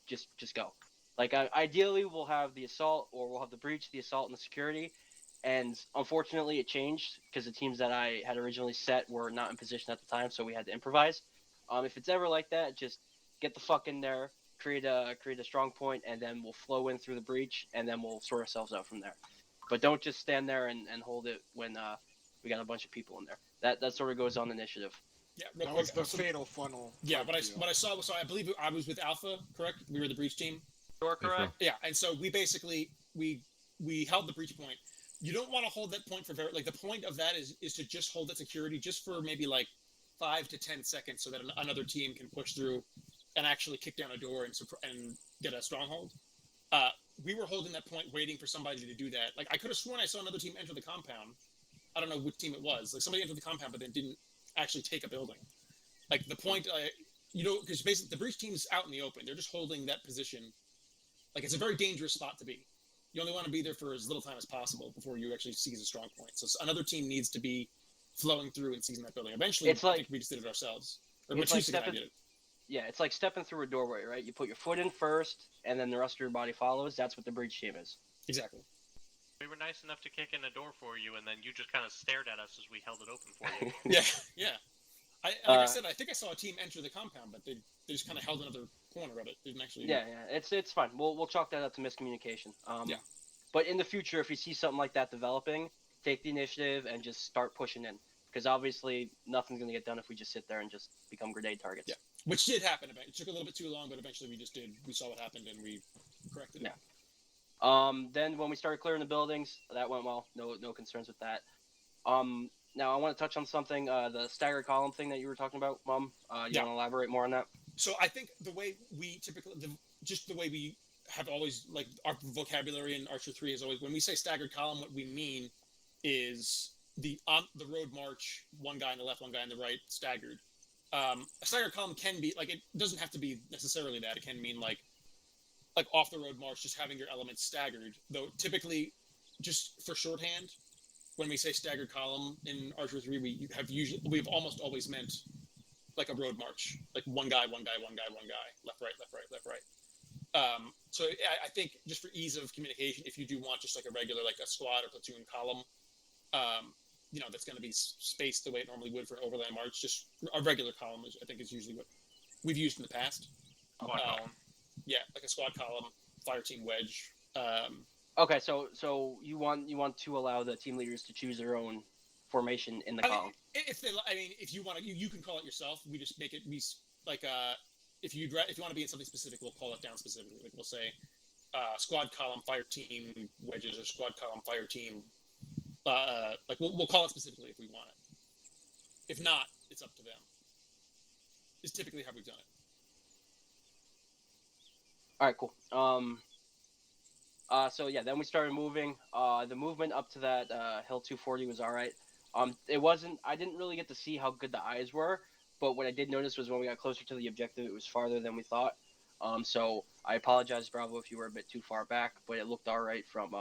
Just go. Like, ideally, we'll have the assault, or we'll have the breach, the assault, and the security. And unfortunately, it changed because the teams that I had originally set were not in position at the time, so we had to improvise. If it's ever like that, just get the fuck in there, create a strong point, and then we'll flow in through the breach, and then we'll sort ourselves out from there. But don't just stand there and hold it when we got a bunch of people in there. That sort of goes on initiative. Yeah, that was the fatal funnel. Yeah, what I saw was, so I believe I was with Alpha, correct? We were the breach team. You're correct. Yeah, and so we basically we held the breach point. You don't want to hold that point for the point of that is to just hold that security just for maybe like 5 to 10 seconds, so that another team can push through and actually kick down a door and get a stronghold. We were holding that point, waiting for somebody to do that. Like, I could have sworn I saw another team enter the compound. I don't know which team it was. Like, somebody entered the compound, but then didn't actually take a building. Like, the point, because basically the breach team's out in the open. They're just holding that position. Like, it's a very dangerous spot to be. You only want to be there for as little time as possible before you actually seize a strong point. So another team needs to be flowing through and seizing that building. Eventually, I think we just did it ourselves. Or it's like and I did it. Yeah, it's like stepping through a doorway, right? You put your foot in first, and then the rest of your body follows. That's what the breach team is. Exactly. We were nice enough to kick in a door for you, and then you just kind of stared at us as we held it open for you. Yeah. Like I said, I think I saw a team enter the compound, but they just kind of held another corner of it. They didn't actually. Yeah, it's fine. We'll chalk that up to miscommunication. Yeah. But in the future, if you see something like that developing, take the initiative and just start pushing in, because obviously nothing's gonna get done if we just sit there and just become grenade targets. Yeah, which did happen. It took a little bit too long, but eventually we just did. We saw what happened and we corrected it. Yeah. Then when we started clearing the buildings, that went well. No concerns with that. Now I want to touch on something. The staggered column thing that you were talking about, Mom. You want to elaborate more on that? So I think the way we typically, just the way we have always, like, our vocabulary in Archer 3 is always, when we say staggered column, what we mean is on the road march, one guy on the left, one guy on the right, staggered. A staggered column can be, like, it doesn't have to be necessarily that. It can mean like off the road march, just having your elements staggered. Though typically, just for shorthand, when we say staggered column in Archer 3, we've almost always meant like a road march, like one guy, left, right. So I think just for ease of communication, if you do want just like a regular, like a squad or platoon column, that's going to be spaced the way it normally would for an overland march, just a regular column I think is usually what we've used in the past. Squad column. Yeah, like a squad column, fire team wedge. Okay, so you want to allow the team leaders to choose their own formation in the column. If you want to, you can call it yourself. We just make it if you want to be in something specific, we'll call it down specifically. Like we'll say squad column fire team wedges or squad column fire team. Like we'll call it specifically if we want it. If not, it's up to them. Is typically how we've done it. All right, cool. So yeah, then we started moving. The movement up to that hill 240 was all right. I didn't really get to see how good the eyes were, but what I did notice was when we got closer to the objective, it was farther than we thought. So I apologize, Bravo, if you were a bit too far back, but it looked all right from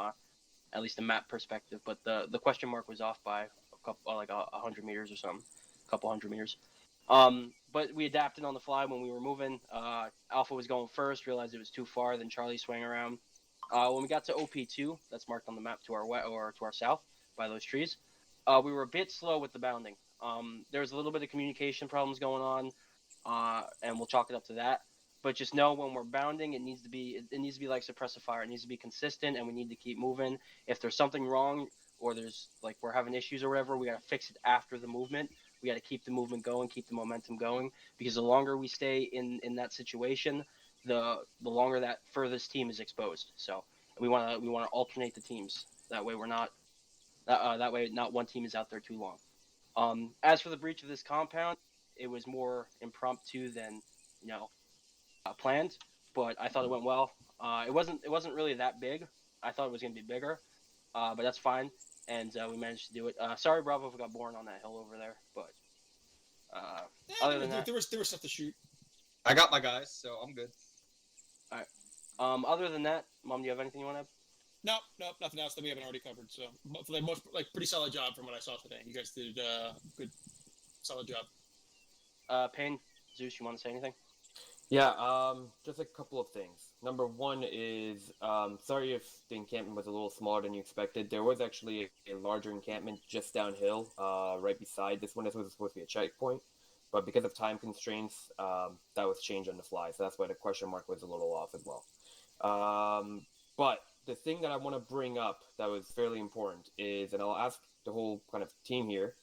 at least the map perspective. But the question mark was off by a couple, like 100 meters or something, a couple hundred meters. But we adapted on the fly when we were moving. Alpha was going first, realized it was too far, then Charlie swang around. When we got to OP2, that's marked on the map to our west or to our south by those trees, we were a bit slow with the bounding. There was a little bit of communication problems going on, and we'll chalk it up to that. But just know when we're bounding, it needs to be like suppressive fire. It needs to be consistent, and we need to keep moving. If there's something wrong, or there's like we're having issues or whatever, we gotta fix it after the movement. We gotta keep the movement going, keep the momentum going, because the longer we stay in that situation, the longer that furthest team is exposed. So we wanna alternate the teams. That way we're not that way not one team is out there too long. As for the breach of this compound, it was more impromptu than planned, but I thought it went well. It wasn't really that big. I thought it was gonna be bigger, but that's fine, and we managed to do it. Sorry, Bravo, if we got born on that hill over there, but other than that, there was stuff to shoot. I got my guys, so I'm good. All right. Other than that, Mom, do you have anything you want to add? Nope, nothing else that we haven't already covered. So for the most, pretty solid job from what I saw today. You guys did good, solid job. Payne, Zeus, you want to say anything? Yeah, just a couple of things. Number one is, sorry if the encampment was a little smaller than you expected. There was actually a larger encampment just downhill, right beside this one. This was supposed to be a checkpoint, but because of time constraints, that was changed on the fly. So that's why the question mark was a little off as well. But the thing that I want to bring up that was fairly important is, and I'll ask the whole kind of team here,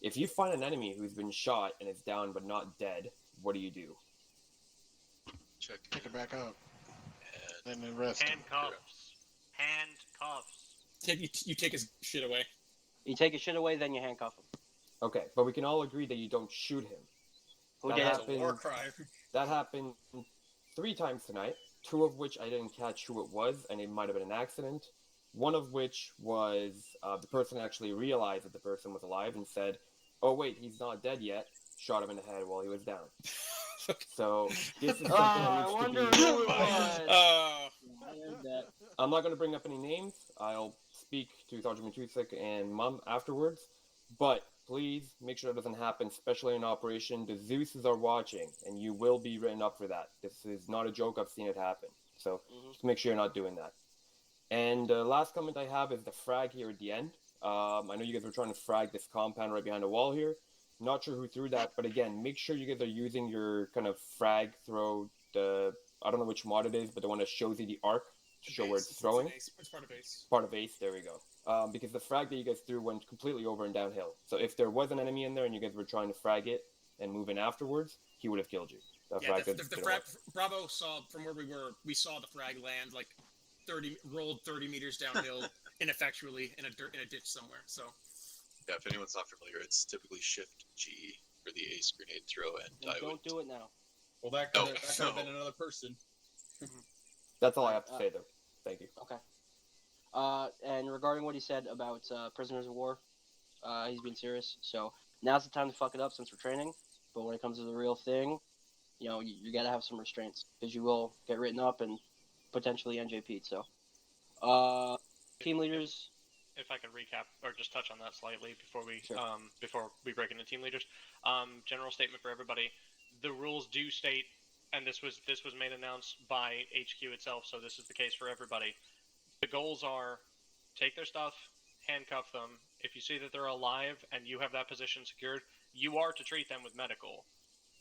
if you find an enemy who's been shot and is down but not dead, what do you do? Pick it back up. And then rest. Handcuffs. You take his shit away. You take his shit away, then you handcuff him. Okay, but we can all agree that you don't shoot him. Who that did? Happened, a war crime. That happened 3 times tonight, 2 of which I didn't catch who it was, and it might have been an accident. One of which was the person actually realized that the person was alive and said, "Oh wait, he's not dead yet." Shot him in the head while he was down. So this is something that needs to be. Who it was. I'm not going to bring up any names. I'll speak to Sergeant Matusik and Mum afterwards. But please make sure that doesn't happen, especially in operation. The Zeuses are watching, and you will be written up for that. This is not a joke. I've seen it happen. So just make sure you're not doing that. And the last comment I have is the frag here at the end. I know you guys were trying to frag this compound right behind the wall here. Not sure who threw that, but again, make sure you guys are using your kind of frag throw. I don't know which mod it is, but the one that shows you the arc to show where it's throwing. It's part of ace. Part of ace, there we go. Because the frag that you guys threw went completely over and downhill. So if there was an enemy in there and you guys were trying to frag it and move in afterwards, he would have killed you. The frag, Bravo saw from where we saw the frag land like rolled 30 meters downhill ineffectually in a ditch somewhere. So. Yeah, if anyone's not familiar, it's typically Shift G for the ace grenade throw, and I don't do it now. Well, that could have been another person. That's all I have to say, though. Thank you. Okay. And regarding what he said about prisoners of war, he's being serious. So now's the time to fuck it up since we're training. But when it comes to the real thing, you gotta have some restraints because you will get written up and potentially NJP'd. So, team leaders. If I could recap or just touch on that slightly before we break into team leaders. General statement for everybody: the rules do state, and this was made announced by HQ itself, so this is the case for everybody. The goals are: take their stuff, handcuff them. If you see that they're alive and you have that position secured, you are to treat them with medical.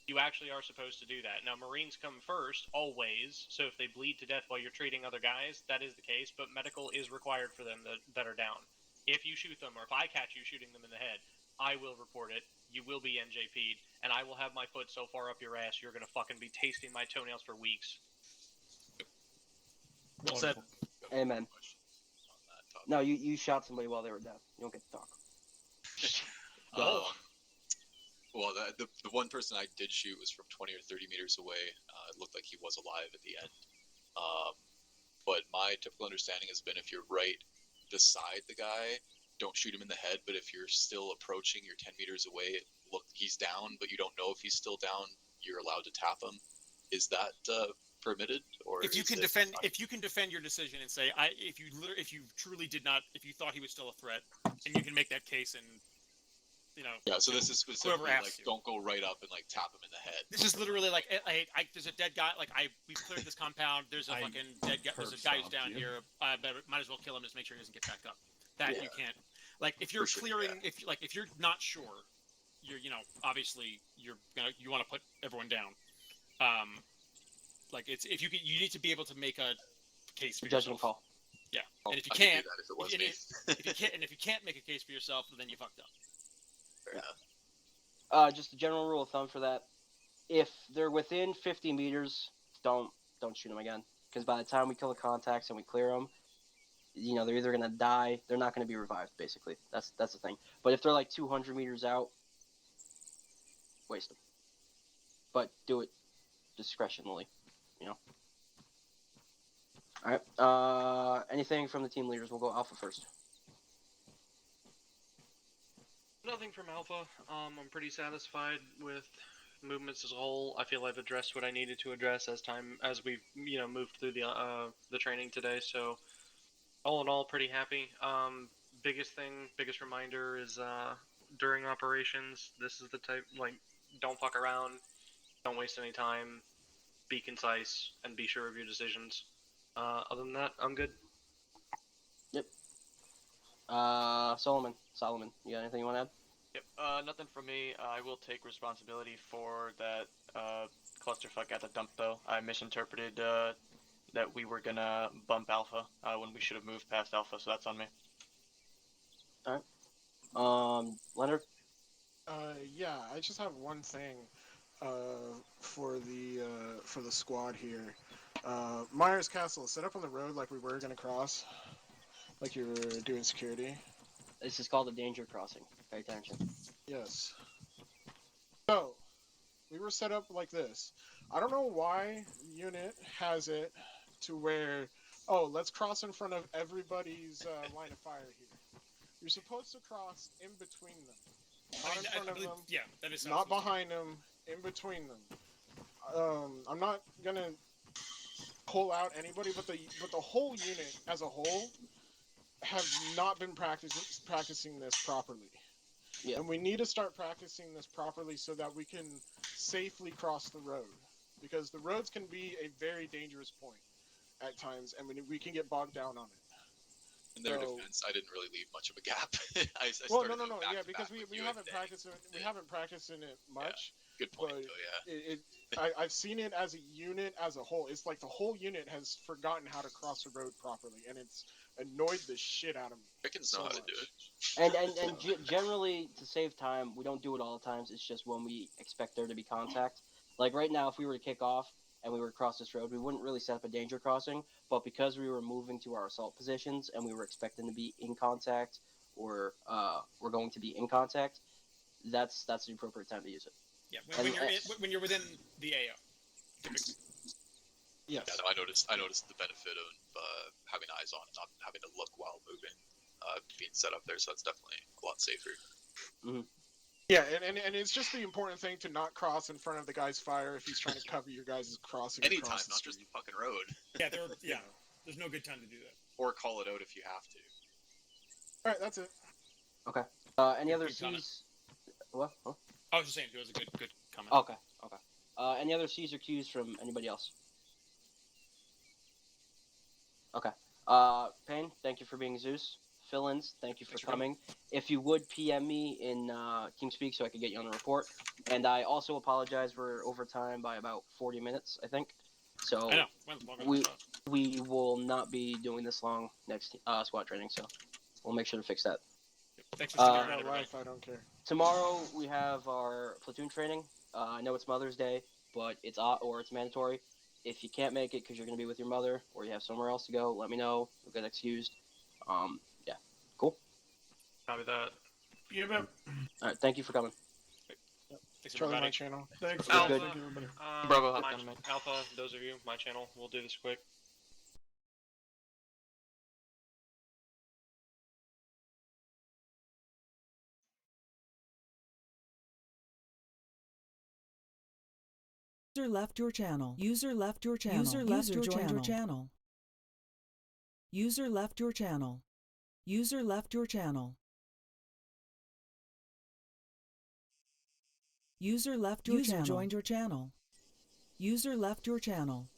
You actually are supposed to do that. Now, Marines come first, always, so if they bleed to death while you're treating other guys, that is the case, but medical is required for them that are down. If you shoot them, or if I catch you shooting them in the head, I will report it, you will be NJP'd, and I will have my foot so far up your ass, you're gonna fucking be tasting my toenails for weeks. Well said. Amen. No, you shot somebody while they were down. You don't get to talk. Well, the one person I did shoot was from 20 or 30 meters away. It looked like he was alive at the end. But my typical understanding has been if you're right beside the guy, don't shoot him in the head. But if you're still approaching, you're 10 meters away, look, he's down, but you don't know if he's still down, you're allowed to tap him. Is that permitted? Or if you can defend your decision and say, if you truly did not, if you thought he was still a threat, and you can make that case and. Yeah, so this is specifically like don't go right up and like tap him in the head. This is literally like there's a dead guy. We've cleared this compound. There's a fucking dead guy. There's a guy who's down here. But might as well kill him. Just make sure he doesn't get back up. You can't. Like if you're For sure, clearing, if you're not sure, you're obviously you want to put everyone down. Like if you need to be able to make a case for Judgment yourself. call. Yeah, Well, and if you I could do can't, that if it was and me. if you can't make a case for yourself, then you fucked up. Fair enough. Just a general rule of thumb for that: if they're within 50 meters, don't shoot them again. Because by the time we kill the contacts and we clear them, they're either gonna die. They're not gonna be revived. Basically, that's the thing. But if they're like 200 meters out, waste them. But do it discretionally. All right. Anything from the team leaders? We'll go Alpha first. Nothing from Alpha. I'm pretty satisfied with movements as a whole. I feel I've addressed what I needed to address as we've moved through the training today. So all in all, pretty happy. Biggest reminder is during operations, this is the type, don't fuck around, don't waste any time, be concise, and be sure of your decisions. Other than that, I'm good. Yep. Solomon, you got anything you want to add? Yep. Nothing from me. I will take responsibility for that clusterfuck at the dump, though. I misinterpreted that we were gonna bump Alpha when we should have moved past Alpha, so that's on me. All right. Leonard? Yeah, I just have one thing for the squad here. Myers Castle, set up on the road like we were gonna cross, like you were doing security. This is called a danger crossing. Pay attention. Yes. So, we were set up like this. I don't know why unit has it to where, oh, let's cross in front of everybody's line of fire here. You're supposed to cross in between them. Not in front of them. Yeah, that is not behind them, in between them. I'm not gonna pull out anybody, but the whole unit as a whole have not been practicing this properly. Yeah. And we need to start practicing this properly so that we can safely cross the road. Because the roads can be a very dangerous point at times, and we can get bogged down on it. In their defense, I didn't really leave much of a gap. I Well, started no, back yeah, to because back with we you haven't and practiced it. We haven't practiced in it much. Yeah, good point, but though. Yeah. I've seen it as a unit as a whole. It's like the whole unit has forgotten how to cross the road properly, and it's annoyed the shit out of me. Pickens know how to do it. And generally, to save time, we don't do it all the times. It's just when we expect there to be contact. Like right now, if we were to kick off and we were to cross this road, we wouldn't really set up a danger crossing. But because we were moving to our assault positions and we were expecting to be in contact, or we're going to be in contact, that's the appropriate time to use it. Yeah, when you're within the AO. Typically. Yes. Yeah, no, I noticed the benefit of having eyes on and not having to look while moving, being set up there. So that's definitely a lot safer. Mm-hmm. Yeah, and it's just the important thing to not cross in front of the guy's fire if he's trying to cover your guys' crossing. Anytime, not just the fucking road. Yeah, there's no good time to do that. Or call it out if you have to. All right, that's it. Okay. Any other C's? What? Huh? I was just saying it was a good comment. Okay. Any other C's or Q's from anybody else? Okay. Payne, thank you for being Zeus. Fill-ins, thank you for coming. If you would PM me in TeamSpeak so I could get you on the report. And I also apologize for overtime by about 40 minutes, I think. So I know. we will not be doing this long next squad training, so we'll make sure to fix that. Thanks for sticking around, life, I don't care. Tomorrow we have our platoon training. I know it's Mother's Day, but it's mandatory. If you can't make it because you're going to be with your mother or you have somewhere else to go, let me know. You'll get excused. Yeah. Cool. Copy that. Yeah, man. All right. Thank you for coming. Thanks, Charlie, everybody. my channel. Thanks. Alpha, Thank you, everybody. Bravo, hop down, mate. Alpha, those of you, my channel. We'll do this quick. User left your channel. User left your channel. User left your channel. User left your channel. User left your channel. User left your channel. User joined your channel. User left your channel.